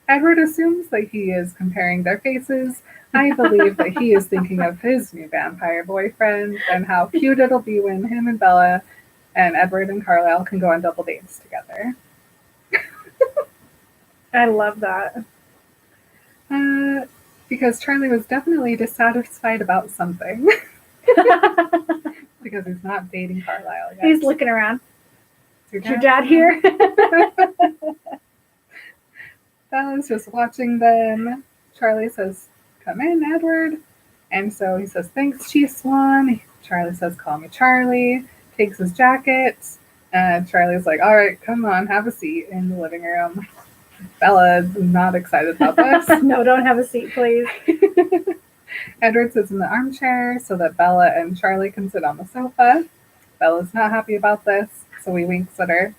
Edward assumes that he is comparing their faces. I believe that he is thinking of his new vampire boyfriend and how cute it'll be when him and Bella and Edward and Carlisle can go on double dates together. I love that. Because Charlie was definitely dissatisfied about something. Because he's not dating Carlisle yet. He's looking around. Is your dad here? Bella's just watching them. Charlie says, come in, Edward. And so he says, thanks, Chief Swan. Charlie says, call me Charlie. Takes his jacket. Charlie's like, all right, come on, have a seat in the living room. Bella is not excited about this. No, don't have a seat, please. Edward sits in the armchair so that Bella and Charlie can sit on the sofa. Bella's not happy about this, so he winks at her.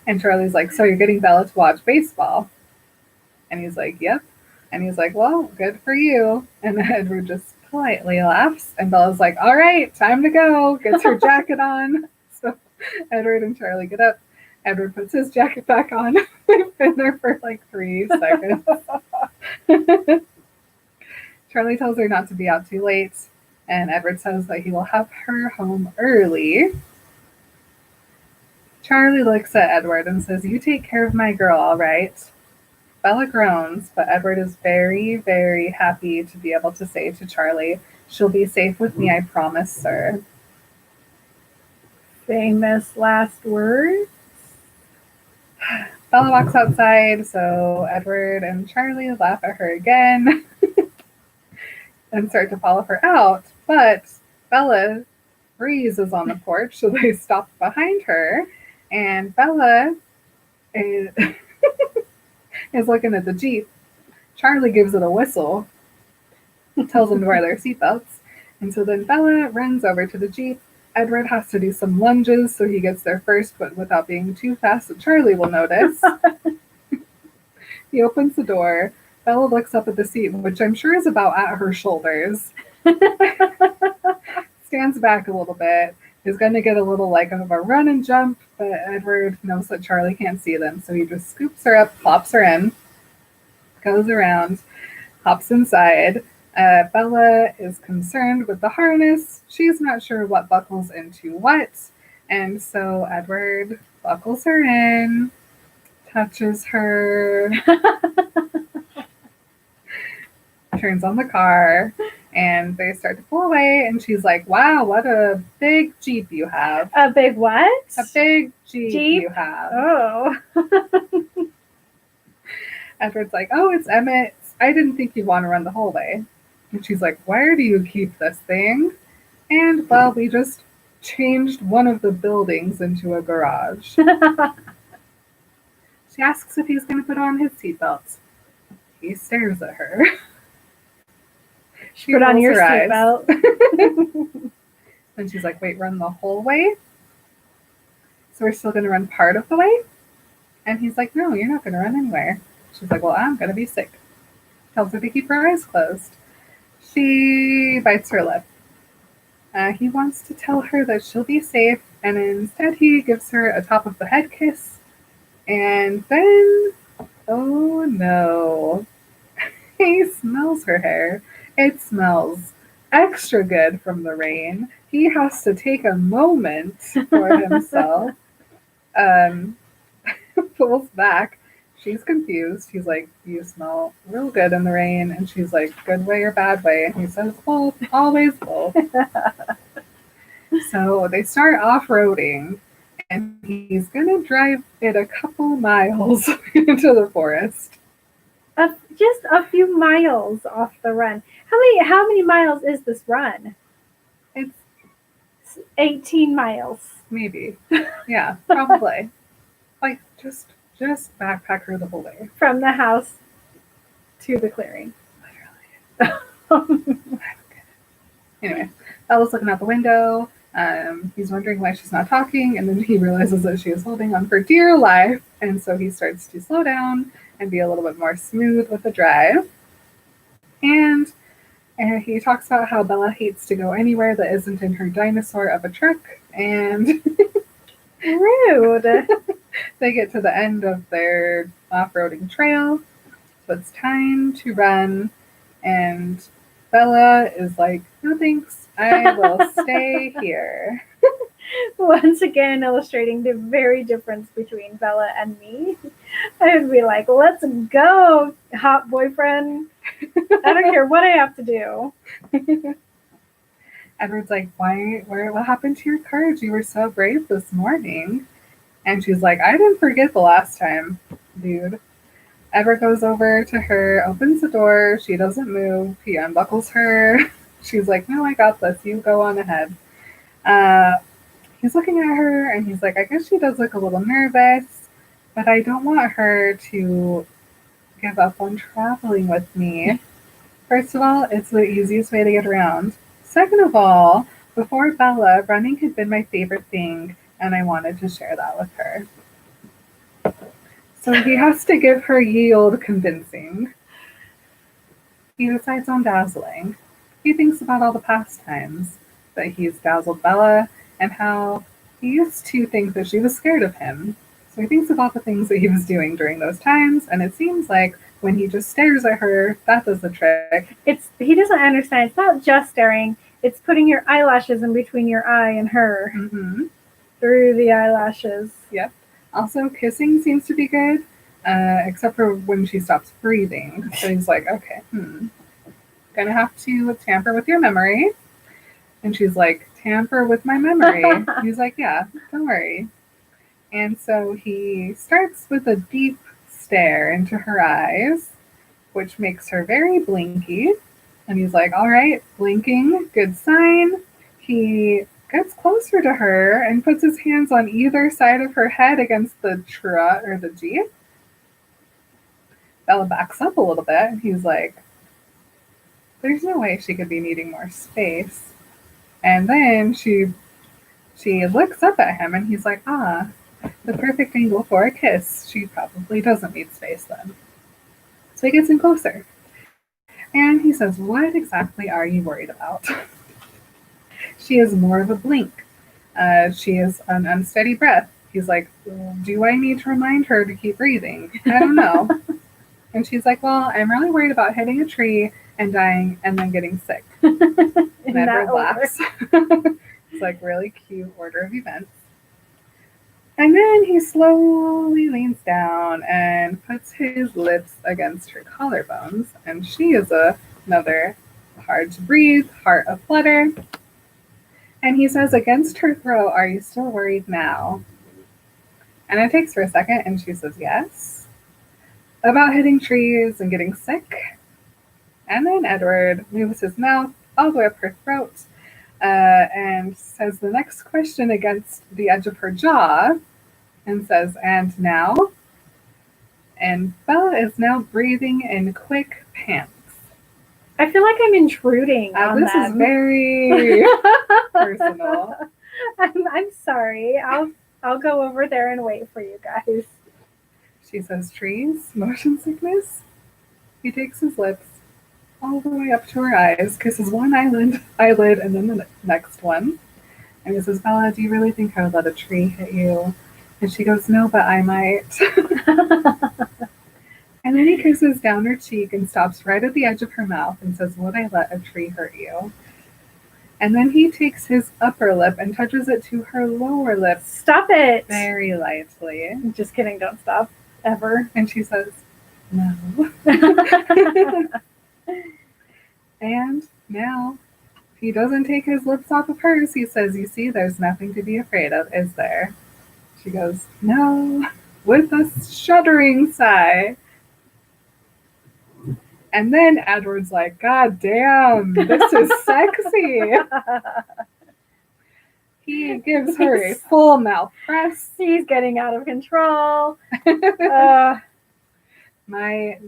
And Charlie's like, so you're getting Bella to watch baseball? And he's like, yep. And he's like, well, good for you. And Edward just politely laughs. And Bella's like, all right, time to go. Gets her jacket on. So Edward and Charlie get up. Edward puts his jacket back on. They've been there for like 3 seconds. Charlie tells her not to be out too late. And Edward says that he will have her home early. Charlie looks at Edward and says, you take care of my girl, all right? Bella groans, but Edward is very, very happy to be able to say to Charlie, "She'll be safe with me, I promise, sir." Famous last words. Bella walks outside, so Edward and Charlie laugh at her again and start to follow her out. But Bella freezes on the porch, so they stop behind her, and Bella is, is looking at the Jeep. Charlie gives it a whistle, tells them to wear their seatbelts, and so then Bella runs over to the Jeep. Edward has to do some lunges so he gets there first, but without being too fast so Charlie will notice. He opens the door. Bella looks up at the seat, which I'm sure is about at her shoulders. Stands back a little bit. Is going to get a little like of a run and jump, but Edward knows that Charlie can't see them, so he just scoops her up, plops her in, goes around, hops inside. Bella is concerned with the harness. She's not sure what buckles into what, and so Edward buckles her in, touches her, turns on the car, and they start to pull away, and she's like, "Wow, what a big Jeep you have." A big what? A big Jeep Jeep? you have. Oh. Edward's like, "Oh, it's Emmett. I didn't think you'd want to run the whole way." And she's like, "Where do you keep this thing?" And, well, we just changed one of the buildings into a garage. She asks if he's going to put on his seatbelts. He stares at her. She Put on rolls your her eyes. seatbelt. And she's like, "Wait, run the whole way?" So we're still going to run part of the way? And he's like, "No, you're not going to run anywhere." She's like, "Well, I'm going to be sick." Tells her to keep her eyes closed. She bites her lip. He wants to tell her that she'll be safe, and instead he gives her a top of the head kiss. And then, oh no, he smells her hair. It smells extra good from the rain. He has to take a moment for himself. Pulls back. She's confused. He's like, "You smell real good in the rain." And she's like, "Good way or bad way?" And he says, "Both, always both." So they start off-roading, and he's going to drive it a couple miles into the forest. Just a few miles off the run. How many miles is this run? It's 18 miles. maybe. Yeah, probably. Like, just backpack her the whole way. From the house to the clearing. Anyway, Bella's looking out the window. He's wondering why she's not talking, and then he realizes that she is holding on for dear life, and so he starts to slow down and be a little bit more smooth with the drive. And he talks about how Bella hates to go anywhere that isn't in her dinosaur of a truck, and Rude. they get to the end of their off-roading trail, so it's time to run, and Bella is like, "No thanks, I will stay here." Once again, illustrating the very difference between Bella and me. I would be like, "Let's go, hot boyfriend. I don't care what I have to do." Edward's like, what happened to your courage? You were so brave this morning. And she's like, "I didn't forget the last time, dude." Edward goes over to her, opens the door. She doesn't move. He unbuckles her. She's like, "No, I got this. You go on ahead." He's looking at her, and he's like, "I guess she does look a little nervous, but I don't want her to give up on traveling with me. First of all, it's the easiest way to get around. Second of all, before Bella, running had been my favorite thing, and I wanted to share that with her." So he has to give her ye old convincing. He decides on dazzling. He thinks about all the past times that he's dazzled Bella and how he used to think that she was scared of him. So he thinks about the things that he was doing during those times, and it seems like when he just stares at her, that does the trick. He doesn't understand. It's not just staring. It's putting your eyelashes in between your eye and her Mm-hmm. through the eyelashes. Yep. Also, kissing seems to be good. except for when she stops breathing. So he's like, okay, gonna have to tamper with your memory. And she's like, tamper with my memory. He's like, yeah, don't worry. And so he starts with a deep stare into her eyes, which makes her very blinky. And he's like, all right, blinking, good sign. He gets closer to her and puts his hands on either side of her head against the truck or the Jeep. Bella backs up a little bit, and he's like, there's no way she could be needing more space. And then she looks up at him, and he's like, the perfect angle for a kiss. She probably doesn't need space then. So he gets in closer. And he says, what exactly are you worried about? She is more of a blink. She is an unsteady breath. He's like, do I need to remind her to keep breathing? I don't know. And she's like, well, I'm really worried about hitting a tree and dying and then getting sick. And Edward laughs. It's like really cute order of events. And then he slowly leans down and puts his lips against her collarbones. And she is another hard to breathe, heart aflutter. And he says, against her throat, are you still worried now? And it takes her a second, and she says, yes. About hitting trees and getting sick. And then Edward moves his mouth all the way up her throat and says the next question against the edge of her jaw and says, and now? And Bella is now breathing in quick pants. I feel like I'm intruding on this them. is very personal. I'm sorry. I'll go over there and wait for you guys. She says, trees, motion sickness. He takes his lips all the way up to her eyes, kisses one eyelid, and then the next one. And he says, Bella, do you really think I would let a tree hit you? And she goes, no, but I might. And then he kisses down her cheek and stops right at the edge of her mouth and says, would I let a tree hurt you? And then he takes his upper lip and touches it to her lower lip. Stop it. Very lightly. I'm just kidding. Don't stop. Ever. And she says, no. And now he doesn't take his lips off of hers. He says, you see, there's nothing to be afraid of, is there? She goes, no, with a shuddering sigh. And then Edward's like, God damn, this is sexy. He gives her a full mouth press. He's getting out of control. My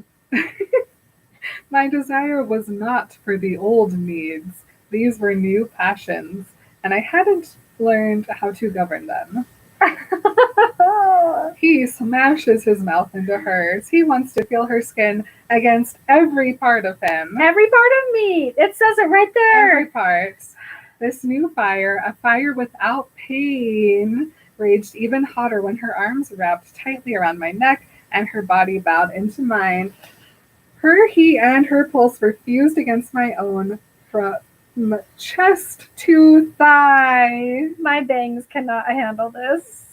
desire was not for the old needs. These were new passions, and I hadn't learned how to govern them. He smashes his mouth into hers. He wants to feel her skin against every part of him. Every part of me. It says it right there. Every part. This new fire, a fire without pain, raged even hotter when her arms wrapped tightly around my neck and her body bowed into mine. Her heat and her pulse were fused against my own from chest to thigh. My bangs cannot handle this.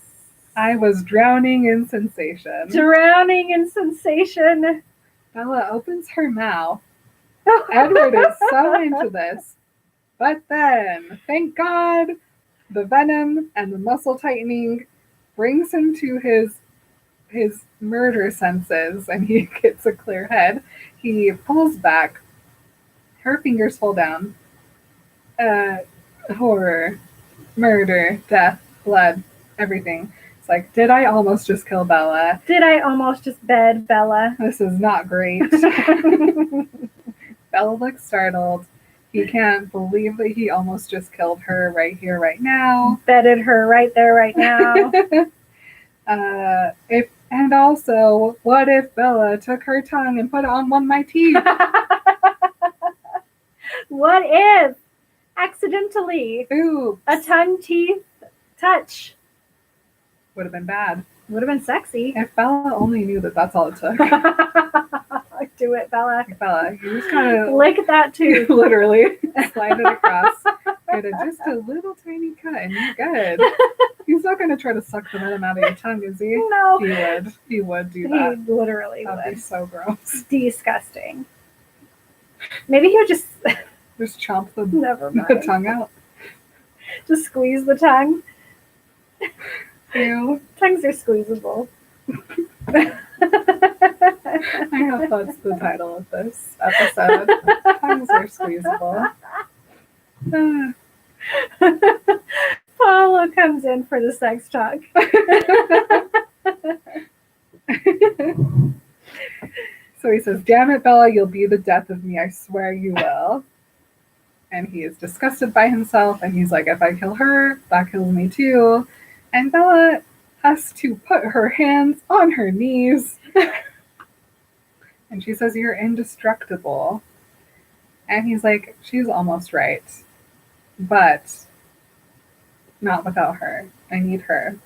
I was drowning in sensation. Drowning in sensation. Bella opens her mouth. Edward is so into this. But then, thank God, the venom and the muscle tightening brings him to his murder senses, and he gets a clear head. He pulls back. Her fingers fall down. Horror, murder, death, blood, everything. It's like, did I almost just kill Bella? Did I almost just bed Bella? This is not great. Bella looks startled. He can't believe that he almost just killed her right here, right now. Bedded her right there, right now. And also, what if Bella took her tongue and put it on one of my teeth? What if accidentally Ooh, a tongue teeth touch would have been bad. would have been sexy? If Bella only knew that that's all it took. Do it, Bella. Bella, you just kind of Lick that tooth. literally slide it across. get just a little tiny cut and you're good. He's not going to try to suck the venom out of your tongue, is he? No. He would. He would do that. He literally That'd would. be so gross. Disgusting. Maybe he would just Just chomp the, never the mind. tongue out. Just squeeze the tongue. Ew. Tongues are squeezable. I hope that's the title of this episode. Tongues are squeezable. Paula comes in for the sex talk. So he says, "Damn it, Bella, you'll be the death of me. I swear you will." And he is disgusted by himself, and he's like, "If I kill her, that kills me too." And Bella has to put her hands on her knees. And she says, "You're indestructible." And he's like, "She's almost right. But not without her. I need her."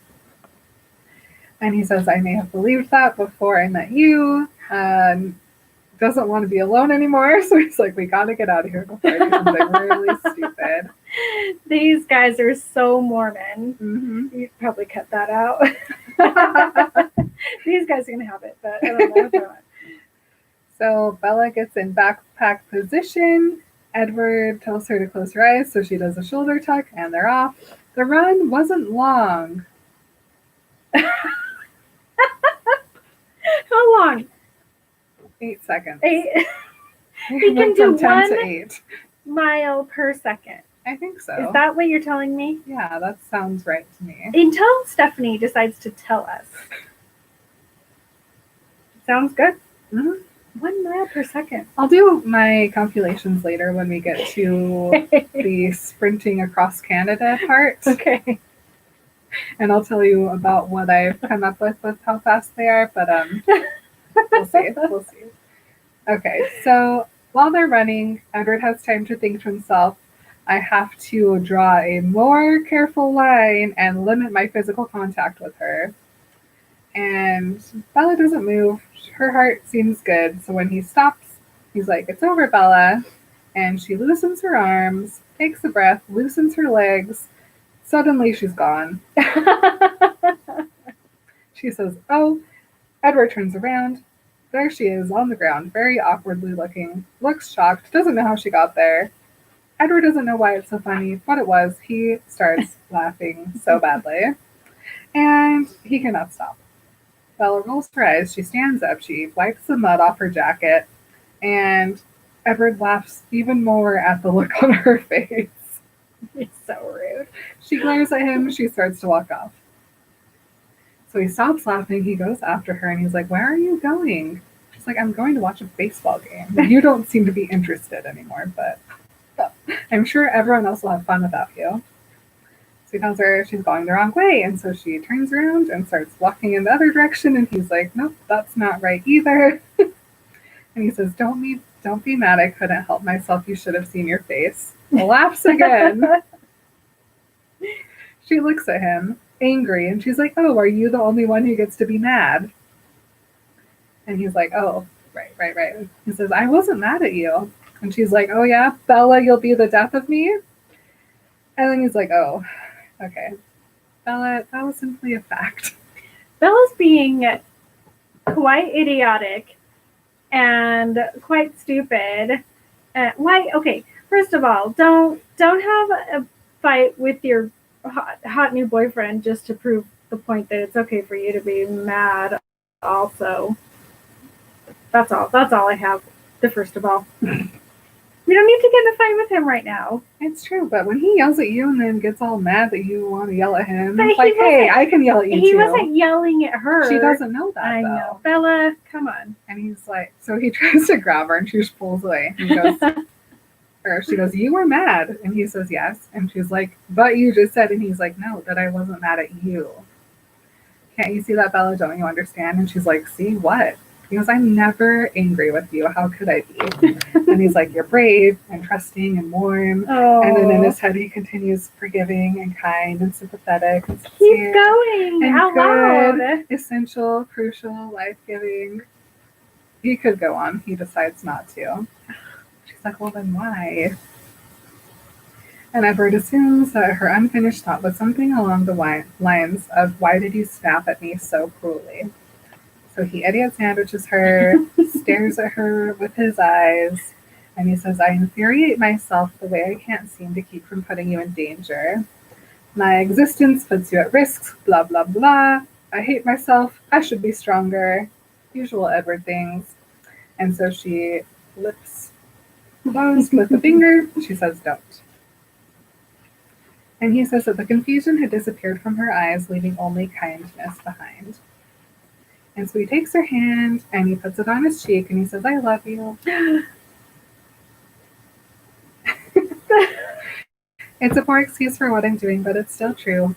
And he says, "I may have believed that before I met you." Doesn't want to be alone anymore. So he's like, "We got to get out of here before I do something really stupid." These guys are so Mormon. Mm-hmm. You'd probably cut that out. These guys are going to have it, but I don't know if I want. So Bella gets in backpack position. Edward tells her to close her eyes, so she does a shoulder tuck, and they're off. The run wasn't long. How long? 8 seconds. 8 He can do from 10 to one- 8. mile per second. I think so. Is that what you're telling me? Yeah, that sounds right to me. Until Stephanie decides to tell us. Sounds good. Mhm. 1 mile per second. I'll do my calculations later when we get to the sprinting across Canada part. Okay. And I'll tell you about what I've come up with how fast they are, but we'll see. We'll see. Okay, so while they're running, Edward has time to think to himself, "I have to draw a more careful line and limit my physical contact with her." And Bella doesn't move. Her heart seems good, so when he stops, he's like, "It's over, Bella." And she loosens her arms, takes a breath, loosens her legs. Suddenly she's gone. She says, "Oh." Edward turns around. There she is on the ground, very awkwardly looking, looks shocked, doesn't know how she got there. Edward doesn't know why it's so funny, but it was. He starts laughing so badly, and he cannot stop. Bella rolls her eyes, she stands up, she wipes the mud off her jacket, and Edward laughs even more at the look on her face. It's so rude. She glares at him, she starts to walk off. So he stops laughing, he goes after her, and he's like, "Where are you going?" She's like, "I'm going to watch a baseball game. You don't seem to be interested anymore, but I'm sure everyone else will have fun without you." So he tells her she's going the wrong way, and so she turns around and starts walking in the other direction, and he's like, "Nope, that's not right either." And he says, Don't be mad, I couldn't help myself, you should have seen your face." Laughs again. She looks at him, angry, and she's like, "Oh, are you the only one who gets to be mad?" And he's like, "Oh, right. He says, "I wasn't mad at you." And she's like, "Oh yeah, Bella, you'll be the death of me?" And then he's like, "Oh, okay. Bella, that was simply a fact." Bella's being quite idiotic and quite stupid. Why? Okay, first of all, don't have a fight with your hot new boyfriend just to prove the point that it's okay for you to be mad. Also, that's all I have. The first of all, we don't need to get in a fight with him right now. It's true, but when he yells at you and then gets all mad that you want to yell at him, But it's he like, "Hey, wasn't- I can yell at you He too." wasn't yelling at her. She doesn't know that, I though. know, Bella. Come on. And he's like, so he tries to grab her, and she just pulls away. He goes, or she goes, "You were mad," and he says, "Yes," and she's like, "But you just said," and he's like, "No, that I wasn't mad at you. Can't you see that, Bella? Don't you understand?" And she's like, "See what?" He goes, "I'm never angry with you. How could I be?" And he's like, "You're brave and trusting and warm." Oh, And then in his head, he continues forgiving and kind and sympathetic and keep sincere, going and out good. loud. Essential, crucial, life-giving. He could go on. He decides not to. She's like, "Well, then why?" And Edward assumes that her unfinished thought was something along the lines of, "Why did you snap at me so cruelly?" So he idiot sandwiches her, stares at her with his eyes, and he says, "I infuriate myself the way I can't seem to keep from putting you in danger. My existence puts you at risk, blah, blah, blah. I hate myself. I should be stronger." Usual Edward things. And so she lips closed with a finger. She says, "Don't." And he says that the confusion had disappeared from her eyes, leaving only kindness behind. And so he takes her hand and he puts it on his cheek and he says, "I love you." It's a poor excuse for what I'm doing, but it's still true.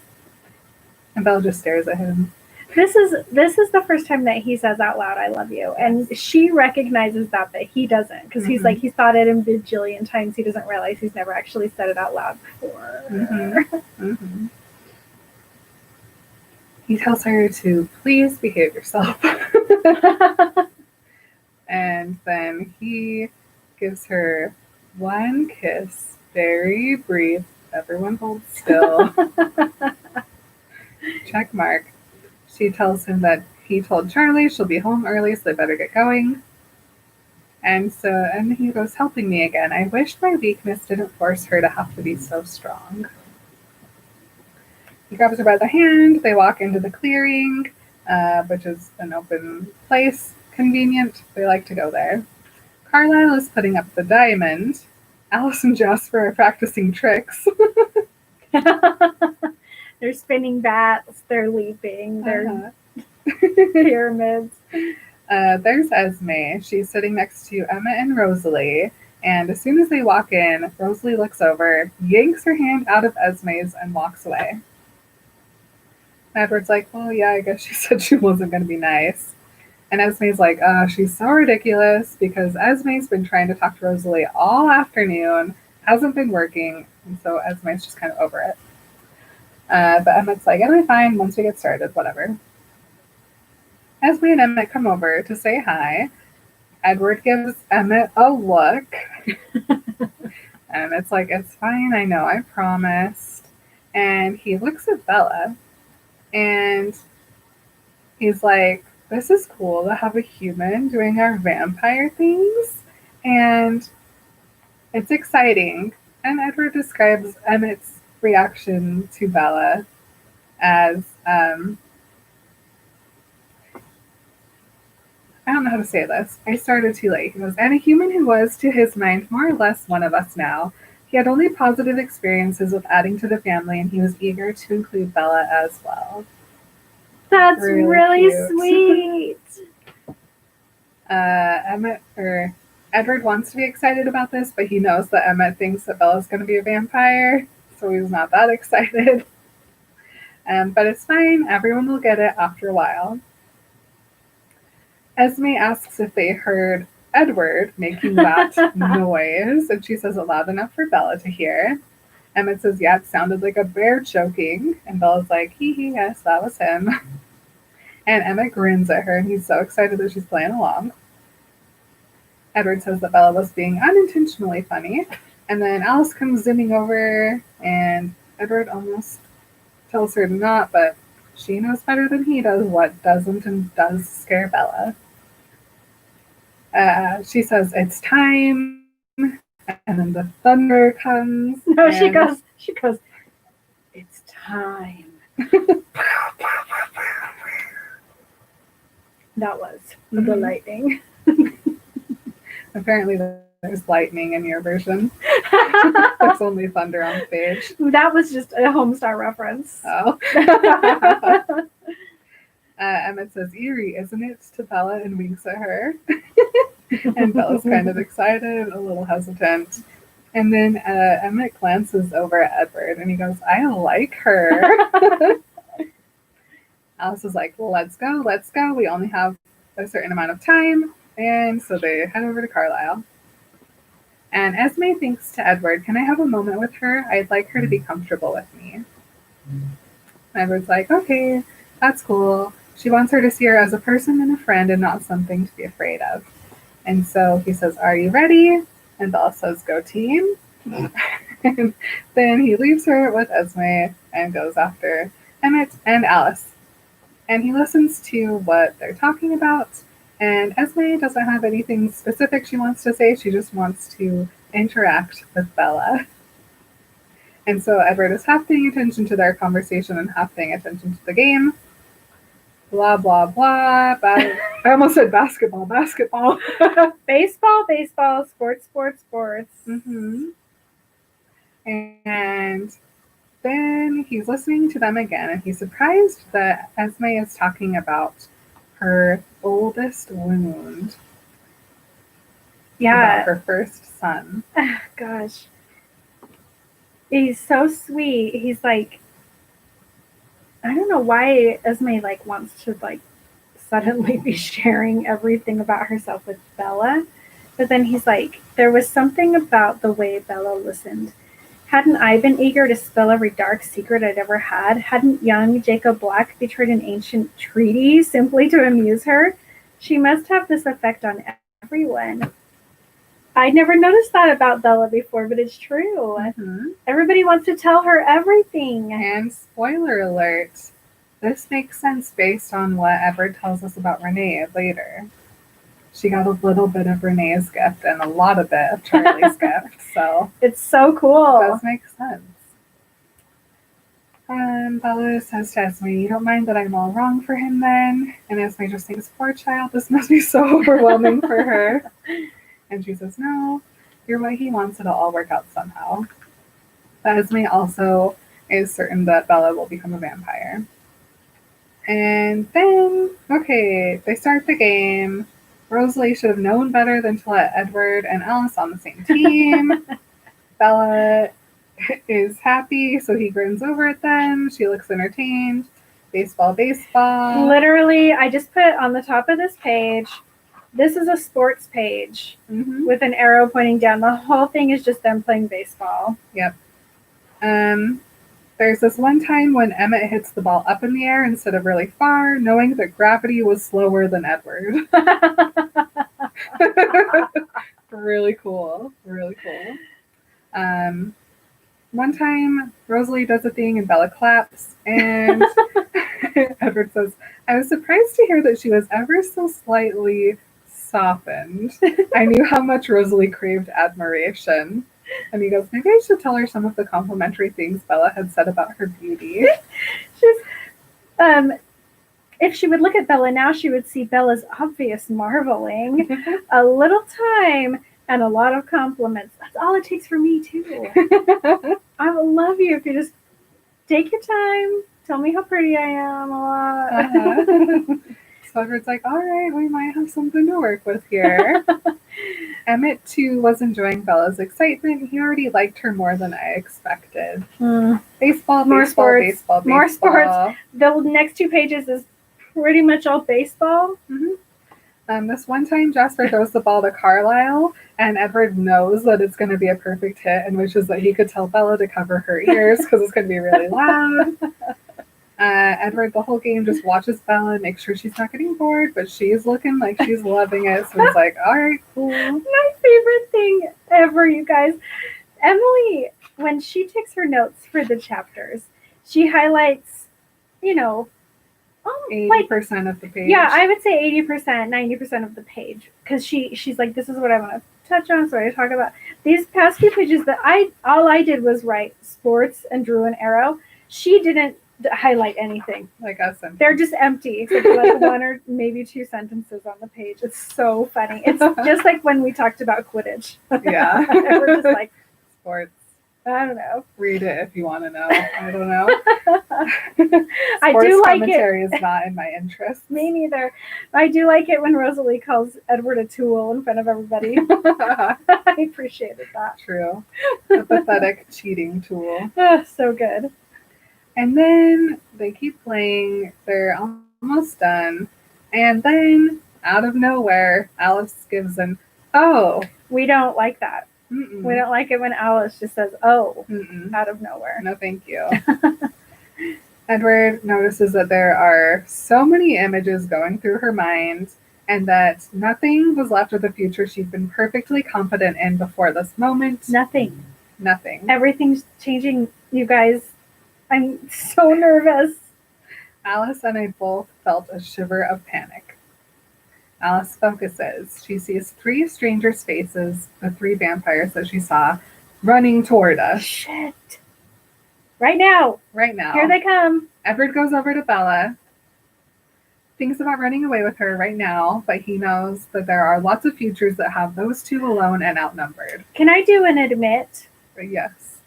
And Belle just stares at him. This is the first time that he says out loud, "I love you," and she recognizes that he doesn't, because he's like, he's thought it a bajillion times. He doesn't realize he's never actually said it out loud before. He tells her to please behave yourself. And then he gives her one kiss, very brief. Everyone holds still. Check mark. She tells him that he told Charlie she'll be home early, so they better get going. And he goes, "Helping me again. I wish my weakness didn't force her to have to be so strong." He grabs her by the hand. They walk into the clearing, which is an open place. Convenient. They like to go there. Carlisle is putting up the diamond. Alice and Jasper are practicing tricks. They're spinning bats. They're leaping. They're pyramids. There's Esme. She's sitting next to Emma and Rosalie. And as soon as they walk in, Rosalie looks over, yanks her hand out of Esme's, and walks away. Edward's like, "Well, yeah, I guess she said she wasn't going to be nice." And Esme's like, "She's so ridiculous," because Esme's been trying to talk to Rosalie all afternoon, hasn't been working, and so Esme's just kind of over it. But Emmett's like, "It'll be fine once we get started, whatever." Esme and Emmett come over to say hi. Edward gives Emmett a look. Emmett's like, "It's fine, I know, I promised." And he looks at Bella, and he's like, "This is cool to have a human doing our vampire things, and it's exciting." And Edward describes Emmett's reaction to Bella as, I don't know how to say this. I started too late. He goes, "And a human who was, to his mind, more or less one of us now. He had only positive experiences with adding to the family, and he was eager to include Bella as well." That's really sweet. Edward wants to be excited about this, but he knows that Emmett thinks that Bella's going to be a vampire, so he's not that excited. But it's fine. Everyone will get it after a while. Esme asks if they heard Edward making that noise, and she says it loud enough for Bella to hear. Emmett says, "Yeah, it sounded like a bear choking," and Bella's like, "Hee hee, yes, that was him." And Emmett grins at her, and he's so excited that she's playing along. Edward says that Bella was being unintentionally funny, and then Alice comes zooming over, and Edward almost tells her to not, but she knows better than he does what doesn't and does scare Bella. She says, "It's time," and then the thunder comes. No, she goes, "It's time." That was the lightning. Apparently there's lightning in your version. There's only thunder on the page. That was just a Homestar reference. Oh. Emmett says, "Eerie, isn't it?" to Bella, and winks at her. And Bella's kind of excited, a little hesitant. And then Emmett glances over at Edward, and he goes, "I like her." Alice is like, let's go. We only have a certain amount of time. And so they head over to Carlisle. And Esme thinks to Edward, "Can I have a moment with her? I'd like her to be comfortable with me." Edward's like, "Okay, that's cool." She wants her to see her as a person and a friend and not something to be afraid of. And so he says, "Are you ready?" And Bella says, "Go team." And then he leaves her with Esme and goes after Emmett and Alice. And he listens to what they're talking about. And Esme doesn't have anything specific she wants to say. She just wants to interact with Bella. And so Edward is half paying attention to their conversation and half paying attention to the game. Blah, blah, blah. I almost said basketball. Baseball, sports. Mm-hmm. And then he's listening to them again, and he's surprised that Esme is talking about her oldest wound. Yeah. About her first son. Gosh. He's so sweet. He's like, I don't know why Esme like wants to like suddenly be sharing everything about herself with Bella. But then he's like, there was something about the way Bella listened. Hadn't I been eager to spill every dark secret I'd ever had? Hadn't young Jacob Black betrayed an ancient treaty simply to amuse her? She must have this effect on everyone. I'd never noticed that about Bella before, but it's true. Mm-hmm. Everybody wants to tell her everything. And spoiler alert, this makes sense based on what Edward tells us about Renee later. She got a little bit of Renee's gift and a lot of it of Charlie's gift, so it's so cool. It does make sense. Bella says to Esme, you don't mind that I'm all wrong for him then? And Esme just thinks, poor child, this must be so overwhelming for her. And she says, no, you're what he wants, it'll all work out somehow. But Esme also is certain that Bella will become a vampire. And then, okay, they start the game. Rosalie should have known better than to let Edward and Alice on the same team. Bella is happy, so he grins over at them. She looks entertained. Baseball. Literally, I just put on the top of this page, this is a sports page with an arrow pointing down. The whole thing is just them playing baseball. Yep. There's this one time when Emmett hits the ball up in the air instead of really far, knowing that gravity was slower than Edward. Really cool. One time, Rosalie does a thing and Bella claps, and Edward says, I was surprised to hear that she was ever so slightly softened. I knew how much Rosalie craved admiration. And he goes, maybe I should tell her some of the complimentary things Bella had said about her beauty. If she would look at Bella now, she would see Bella's obvious marveling. A little time and a lot of compliments. That's all it takes for me, too. I will love you if you just take your time, tell me how pretty I am a lot. So Edward's like, all right, we might have something to work with here. Emmett, too, was enjoying Bella's excitement. He already liked her more than I expected. Baseball. More sports. The next 2 pages is pretty much all baseball. This one time, Jasper throws the ball to Carlisle, and Edward knows that it's going to be a perfect hit and wishes that he could tell Bella to cover her ears because it's going to be really loud. Edward, the whole game, just watches Bella and makes sure she's not getting bored, but she's looking like she's loving it. So it's like, all right, cool. My favorite thing ever, you guys. Emily, when she takes her notes for the chapters, she highlights, 80% of the page. Yeah, I would say 80%, 90% of the page. Because she's like, this is what I want to touch on, so I talk about. These past few pages that all I did was write sports and drew an arrow. She didn't highlight anything. Like us. They're just empty, except for like 1 or maybe 2 sentences on the page. It's so funny. It's just like when we talked about Quidditch. Yeah. We're just like, sports. I don't know. Read it if you want to know. I don't know. I do like commentary is not in my interest. Me neither. I do like it when Rosalie calls Edward a tool in front of everybody. I appreciated that. True. A pathetic cheating tool. So good. And then they keep playing. They're almost done. And then, out of nowhere, Alice gives an, oh. We don't like that. Mm-mm. We don't like it when Alice just says, oh, out of nowhere. No, thank you. Edward notices that there are so many images going through her mind and that nothing was left of the future she'd been perfectly confident in before this moment. Nothing. Nothing. Everything's changing, you guys. I'm so nervous. Alice and I both felt a shiver of panic. Alice focuses. She sees 3 strangers' faces, the 3 vampires that she saw, running toward us. Shit. Right now. Right now. Here they come. Edward goes over to Bella, thinks about running away with her right now, but he knows that there are lots of futures that have those 2 alone and outnumbered. Can I do an admit? But yes.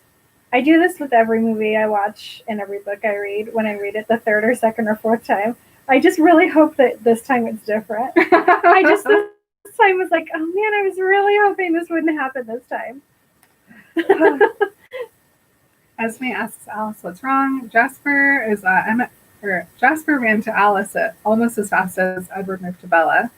I do this with every movie I watch and every book I read when I read it the 3rd or 2nd or 4th time. I just really hope that this time it's different. I just this time was like, oh man, I was really hoping this wouldn't happen this time. Esme asks Alice what's wrong. Jasper ran to Alice almost as fast as Edward moved to Bella.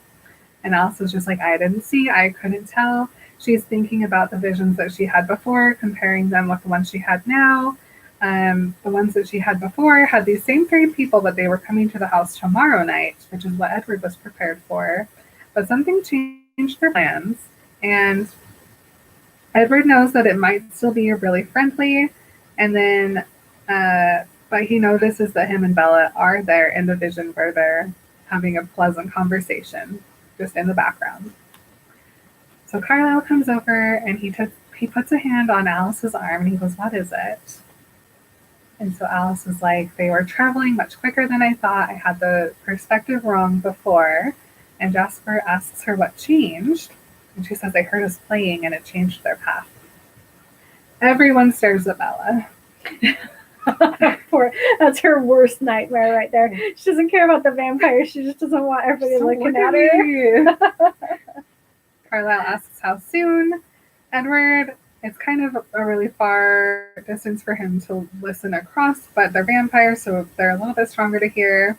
And Alice was just like, I didn't see, I couldn't tell. She's thinking about the visions that she had before, comparing them with the ones she had now. The ones that she had before had these same 3 people, but they were coming to the house tomorrow night, which is what Edward was prepared for. But something changed their plans, and Edward knows that it might still be really friendly, and then, but he notices that him and Bella are there in the vision where they're having a pleasant conversation, just in the background. So Carlisle comes over, and he puts a hand on Alice's arm, and he goes, what is it? And so Alice is like, they were traveling much quicker than I thought. I had the perspective wrong before. And Jasper asks her what changed. And she says, they heard us playing and it changed their path. Everyone stares at Bella. That's her worst nightmare right there. She doesn't care about the vampire. She just doesn't want everybody looking at her. Carlisle asks how soon. Edward, it's kind of a really far distance for him to listen across, but they're vampires, so they're a little bit stronger to hear.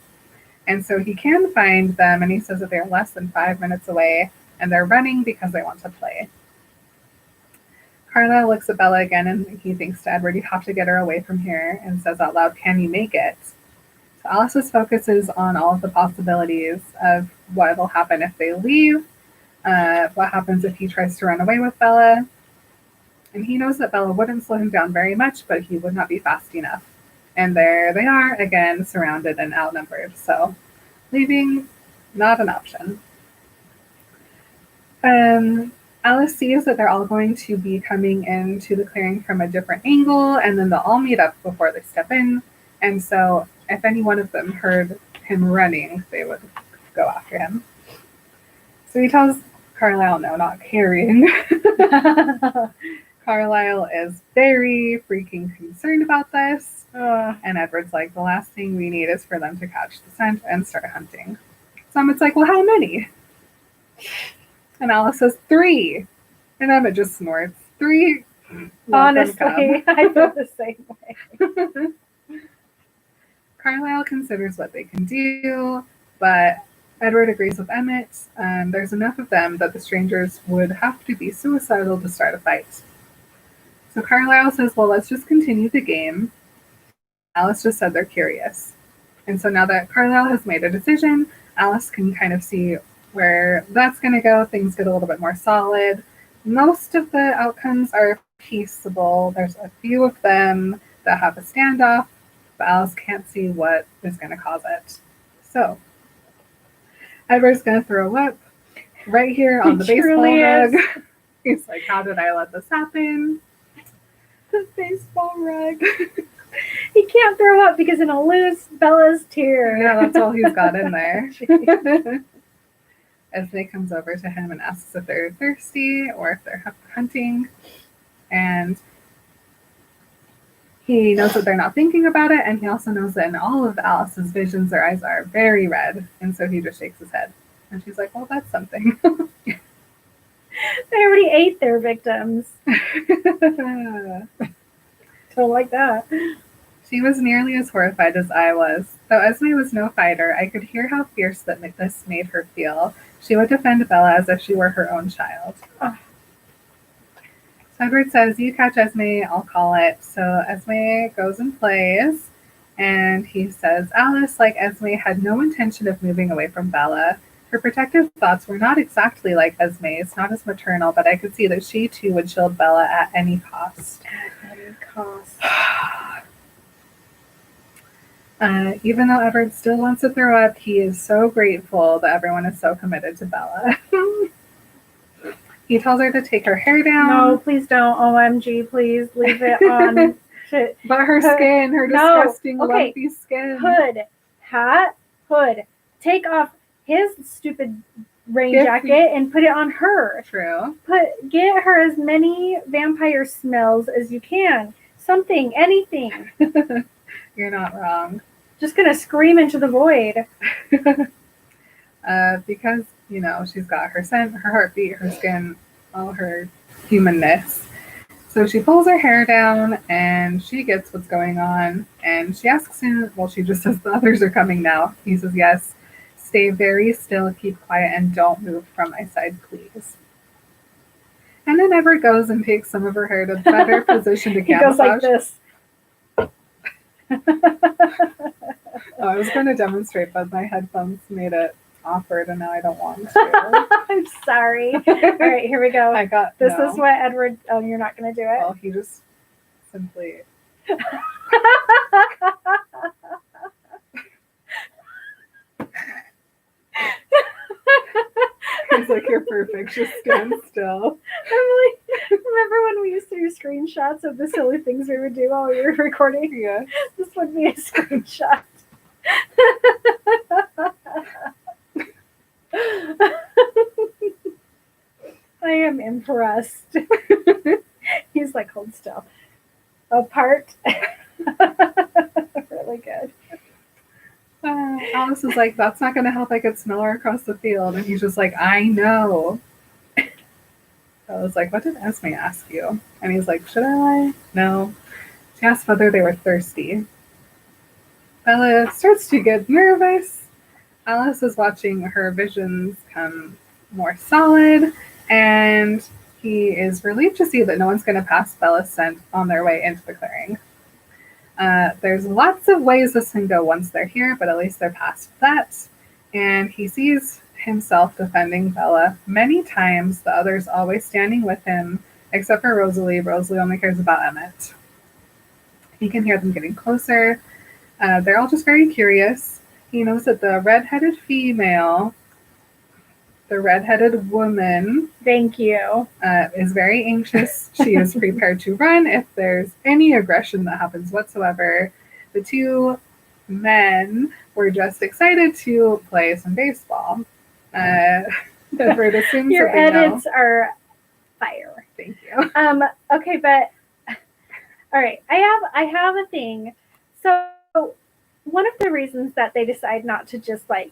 And so he can find them, and he says that they're less than 5 minutes away, and they're running because they want to play. Carlisle looks at Bella again, and he thinks to Edward, you have to get her away from here, and says out loud, can you make it? So Alice's focus is on all of the possibilities of what will happen if they leave, what happens if he tries to run away with Bella. And he knows that Bella wouldn't slow him down very much, but he would not be fast enough. And there they are, again, surrounded and outnumbered. So leaving, not an option. Alice sees that they're all going to be coming into the clearing from a different angle, and then they'll all meet up before they step in. And so if any one of them heard him running, they would go after him. So he tells Carlisle, no, not carrying. Carlisle is very freaking concerned about this. And Edward's like, the last thing we need is for them to catch the scent and start hunting. So Emmett's like, well, how many? And Alice says 3. And Emmett just snorts. 3. Honestly, I feel the same way. Carlisle considers what they can do, but Edward agrees with Emmett. There's enough of them that the strangers would have to be suicidal to start a fight. So Carlisle says, well, let's just continue the game. Alice just said they're curious. And so now that Carlisle has made a decision, Alice can kind of see where that's going to go. Things get a little bit more solid. Most of the outcomes are peaceable. There's a few of them that have a standoff, but Alice can't see what is going to cause it. So Edward's going to throw up right here on the baseball rug. He's like, how did I let this happen? The baseball rug. He can't throw up because it'll lose Bella's tear. Yeah, that's all he's got in there. Esme comes over to him and asks if they're thirsty or if they're hunting. And he knows that they're not thinking about it, and he also knows that in all of Alice's visions, their eyes are very red, and so he just shakes his head. And she's like, well, that's something. They already ate their victims. Don't like that. She was nearly as horrified as I was. Though Esme was no fighter, I could hear how fierce that this made her feel. She would defend Bella as if she were her own child. Oh. So Edward says, you catch Esme, I'll call it. So Esme goes and plays, and he says, Alice, like Esme, had no intention of moving away from Bella. Her protective thoughts were not exactly like Esme's, not as maternal, but I could see that she too would shield Bella at any cost. At any cost. Even though Edward still wants to throw up, he is so grateful that everyone is so committed to Bella. He tells her to take her hair down. No, please don't. OMG, please leave it on. But her skin, her disgusting, lumpy skin. Hood, take off his stupid rain jacket and put it on her. True. Get her as many vampire smells as you can. Something, anything. You're not wrong. Just gonna scream into the void. Because, you know, she's got her scent, her heartbeat, her skin, all her humanness. So she pulls her hair down and she gets what's going on. And she asks him, well, she just says, the others are coming now. He says, yes. Stay very still, keep quiet, and don't move from my side, please. And then Edward goes and takes some of her hair to better position to He goes like this. I was going to demonstrate, but my headphones made it awkward, and now I don't want to. I'm sorry. All right, here we go. This is what Edward. Oh, you're not going to do it? Well, he just simply. He's like, you're perfect. Just stand still. I'm like, remember when we used to do screenshots of the silly things we would do while we were recording? Yeah. This would be a screenshot. I am impressed. He's like, hold still. Apart. Really good. Alice is like, that's not going to help. I could smell her across the field. And he's just like, I know. I was like, what did Esme ask you? And he's like, should I? No. She asked whether they were thirsty. Bella starts to get nervous. Alice is watching her visions come more solid, and he is relieved to see that no one's going to pass Bella's scent on their way into the clearing. There's lots of ways this can go once they're here, but at least they're past that. And he sees himself defending Bella many times, the others always standing with him, except for Rosalie. Rosalie only cares about Emmett. He can hear them getting closer. They're all just very curious. He knows that the redheaded female, the redheaded woman, thank you, is very anxious. She is prepared to run if there's any aggression that happens whatsoever. The two men were just excited to play some baseball. Edward assumes your that they edits know. are fire. Thank you. Okay, but all right, I have a thing. So one of the reasons that they decide not to just like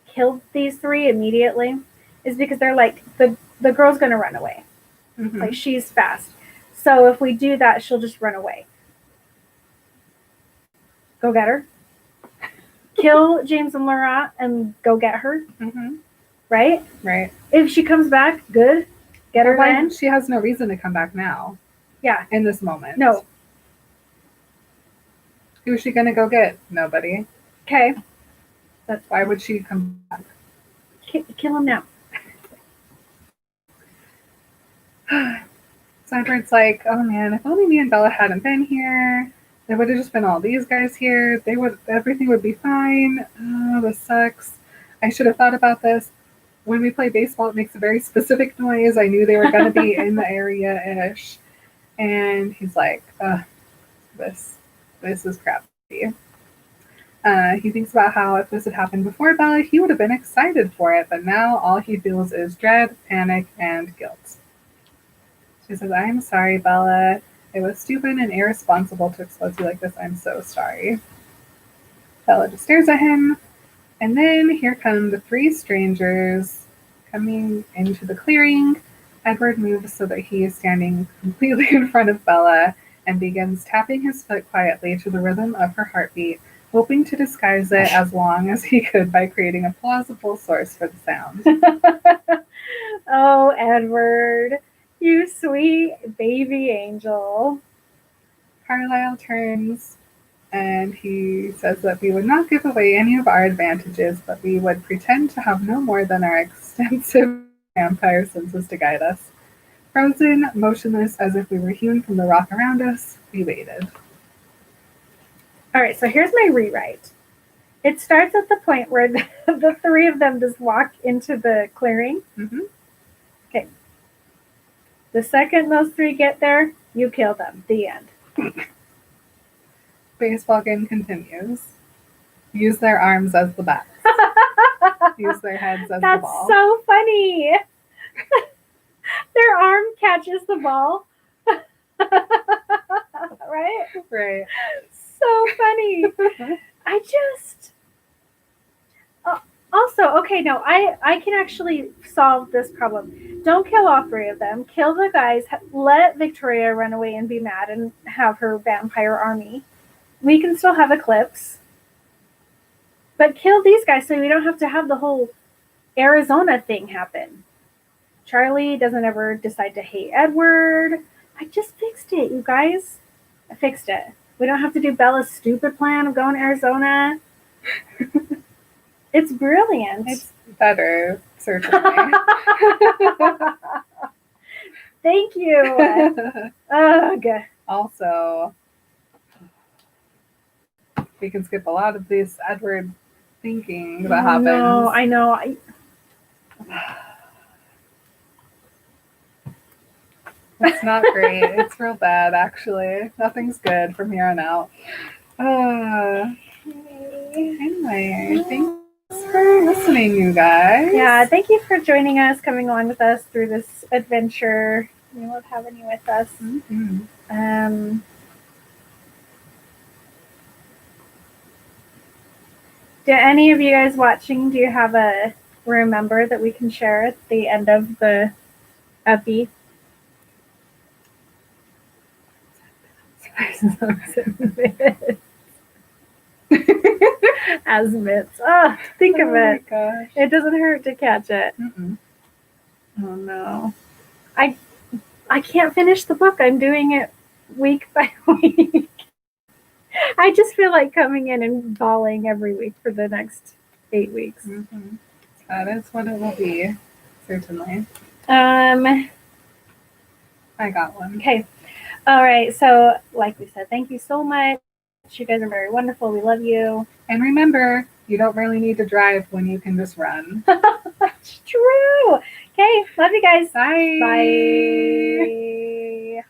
kill these three immediately is because they're like, the girl's gonna run away. Mm-hmm. Like, she's fast. So if we do that, she'll just run away. Go get her. Kill James and Laurent and go get her. Mm-hmm. Right? Right. If she comes back, good. Get her then. She has no reason to come back now. Yeah. In this moment. No. Who's she gonna go get? Nobody. Okay. Why would she come back? Kill him now. So Edward's like, oh man, if only me and Bella hadn't been here, there would have just been all these guys here. Everything would be fine. Oh, this sucks. I should have thought about this. When we play baseball, it makes a very specific noise. I knew they were going to be in the area-ish. And he's like, this is crappy. He thinks about how if this had happened before Bella, he would have been excited for it, but now all he feels is dread, panic, and guilt. She says, I'm sorry, Bella. It was stupid and irresponsible to expose you like this. I'm so sorry. Bella just stares at him, and then here come the three strangers coming into the clearing. Edward moves so that he is standing completely in front of Bella and begins tapping his foot quietly to the rhythm of her heartbeat, hoping to disguise it as long as he could by creating a plausible source for the sound. Oh, Edward, you sweet baby angel. Carlisle turns And he says that we would not give away any of our advantages, but we would pretend to have no more than our extensive vampire senses to guide us. Frozen, motionless, as if we were hewn from the rock around us, we waited. All right, so here's my rewrite. It starts at the point where the three of them just walk into the clearing. Mm-hmm. Okay. The second those three get there, you kill them. The end. Baseball game continues. Use their arms as the bats. Use their heads as the That's ball. so funny. Their arm catches the ball. Right? Right. So funny. I just... also, okay, no, I can actually solve this problem. Don't kill all three of them. Kill the guys. Let Victoria run away and be mad and have her vampire army. We can still have Eclipse. But kill these guys so we don't have to have the whole Arizona thing happen. Charlie doesn't ever decide to hate Edward. I just fixed it, you guys. I fixed it. We don't have to do Bella's stupid plan of going to Arizona. It's brilliant. It's better, certainly. Thank you. Ugh. Also, we can skip a lot of this Edward thinking that happens. No, I know. It's not great. It's real bad, actually. Nothing's good from here on out. Anyway, thanks for listening, you guys. Yeah, thank you for joining us, coming along with us through this adventure. We love having you with us. Mm-hmm. Do any of you guys watching, do you have a remember that we can share at the end of the epi? As mitts. Oh, think of it. Oh my gosh. It doesn't hurt to catch it. Mm-mm. Oh no. I can't finish the book. I'm doing it week by week. I just feel like coming in and bawling every week for the next 8 weeks. Mm-hmm. That is what it will be, certainly. I got one. Okay. All right. So, like we said, thank you so much. You guys are very wonderful. We love you. And remember, you don't really need to drive when you can just run. That's true. Okay. Love you guys. Bye. Bye.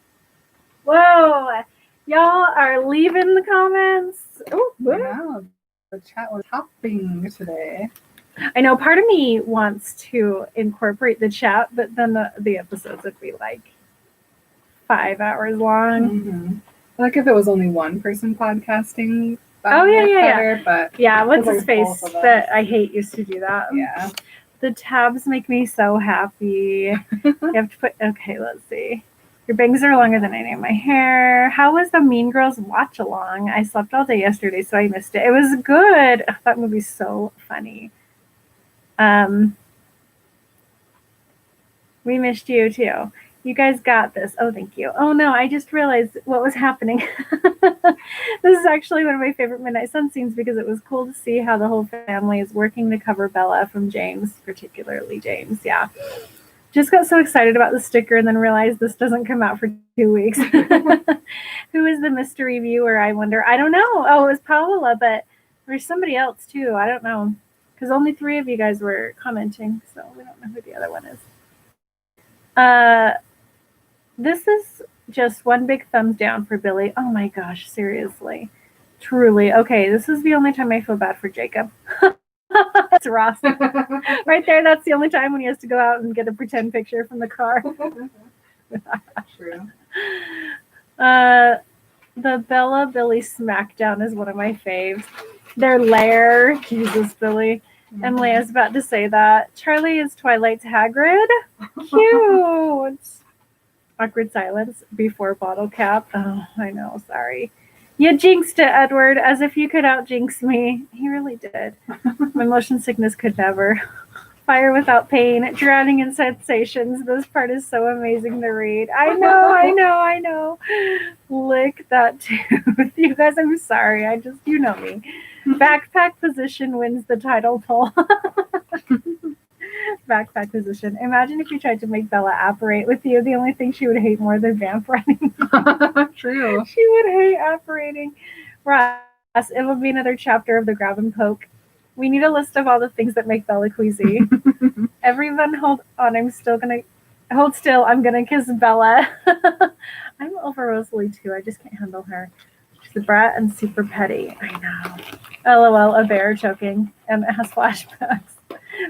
Whoa. Y'all are leaving the comments. Oh, Wow. The chat was hopping today. I know part of me wants to incorporate the chat, but then the episodes would be like 5 hours long. Mm-hmm. Like if it was only one person podcasting, that Oh, would yeah, work yeah, better, but Yeah, what's Like his face both of us. that I hate used to do that. yeah. The tabs make me so happy. You have to put, okay, let's see. Your bangs are longer than any of my hair. How was the Mean Girls watch along? I slept all day yesterday, so I missed it. It was good. Ugh, that movie's so funny. We missed you too. You guys got this. Oh, thank you. Oh no, I just realized what was happening. This is actually one of my favorite Midnight Sun scenes because it was cool to see how the whole family is working to cover Bella from James, particularly James. Yeah. Just got so excited about the sticker and then realized this doesn't come out for 2 weeks. Who is the mystery viewer, I wonder? I don't know. Oh, it was Paola, but there's somebody else too. I don't know. Because only 3 of you guys were commenting, so we don't know who the other one is. This is just one big thumbs down for Billy. Oh my gosh, seriously. Truly. Okay, this is the only time I feel bad for Jacob. That's Ross. Right there, that's the only time when he has to go out and get a pretend picture from the car. True. The Bella Billy Smackdown is one of my faves. Their lair. Jesus, Billy. Emily, I was about to say that. Charlie is Twilight's Hagrid. Cute. Awkward silence before bottle cap. Oh, I know. Sorry. You jinxed it, Edward, as if you could out-jinx me. He really did. My motion sickness could never. Fire without pain, drowning in sensations. This part is so amazing to read. I know. Lick that tooth. You guys, I'm sorry. You know me. Backpack position wins the title poll. Backpack position. Imagine if you tried to make Bella apparate with you. The only thing she would hate more than vamp running. True. She would hate apparating. Ross, it will be another chapter of the grab and poke. We need a list of all the things that make Bella queasy. Everyone hold on. Hold still. I'm gonna kiss Bella. I'm over Rosalie too. I just can't handle her. She's a brat and super petty. I know. LOL, a bear choking. And it has flashbacks.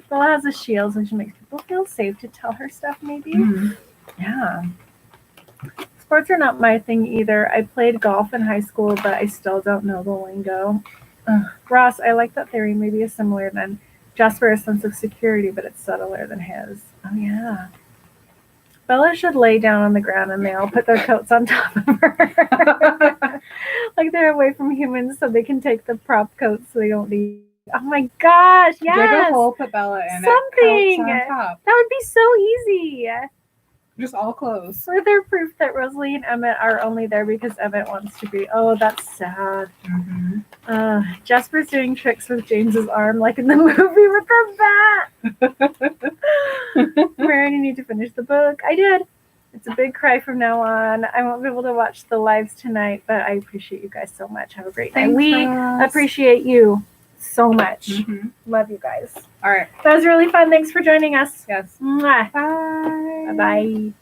Bella has a shield, which makes people feel safe to tell her stuff, maybe. Yeah. Sports are not my thing either. I played golf in high school, but I still don't know the lingo. Ross, I like that theory. Maybe is similar then. Jasper a sense of security, but it's subtler than his. Oh, yeah. Bella should lay down on the ground and they all put their coats on top of her. Like they're away from humans so they can take the prop coats so they don't leave. Oh my gosh, yes! Dig a hole, put Bella in Something! it, coats on top. That would be so easy. Just all clothes. Further proof that Rosalie and Emmett are only there because Emmett wants to be. Oh, that's sad. Jasper's doing tricks with James's arm like in the movie with the bat. Mary, you need to finish the book. I did. It's a big cry from now on. I won't be able to watch the lives tonight, but I appreciate you guys so much. Have a great night. We appreciate you so much. Love you guys. All right. That was really fun. Thanks for joining us. Yes. Mwah. Bye. Bye-bye.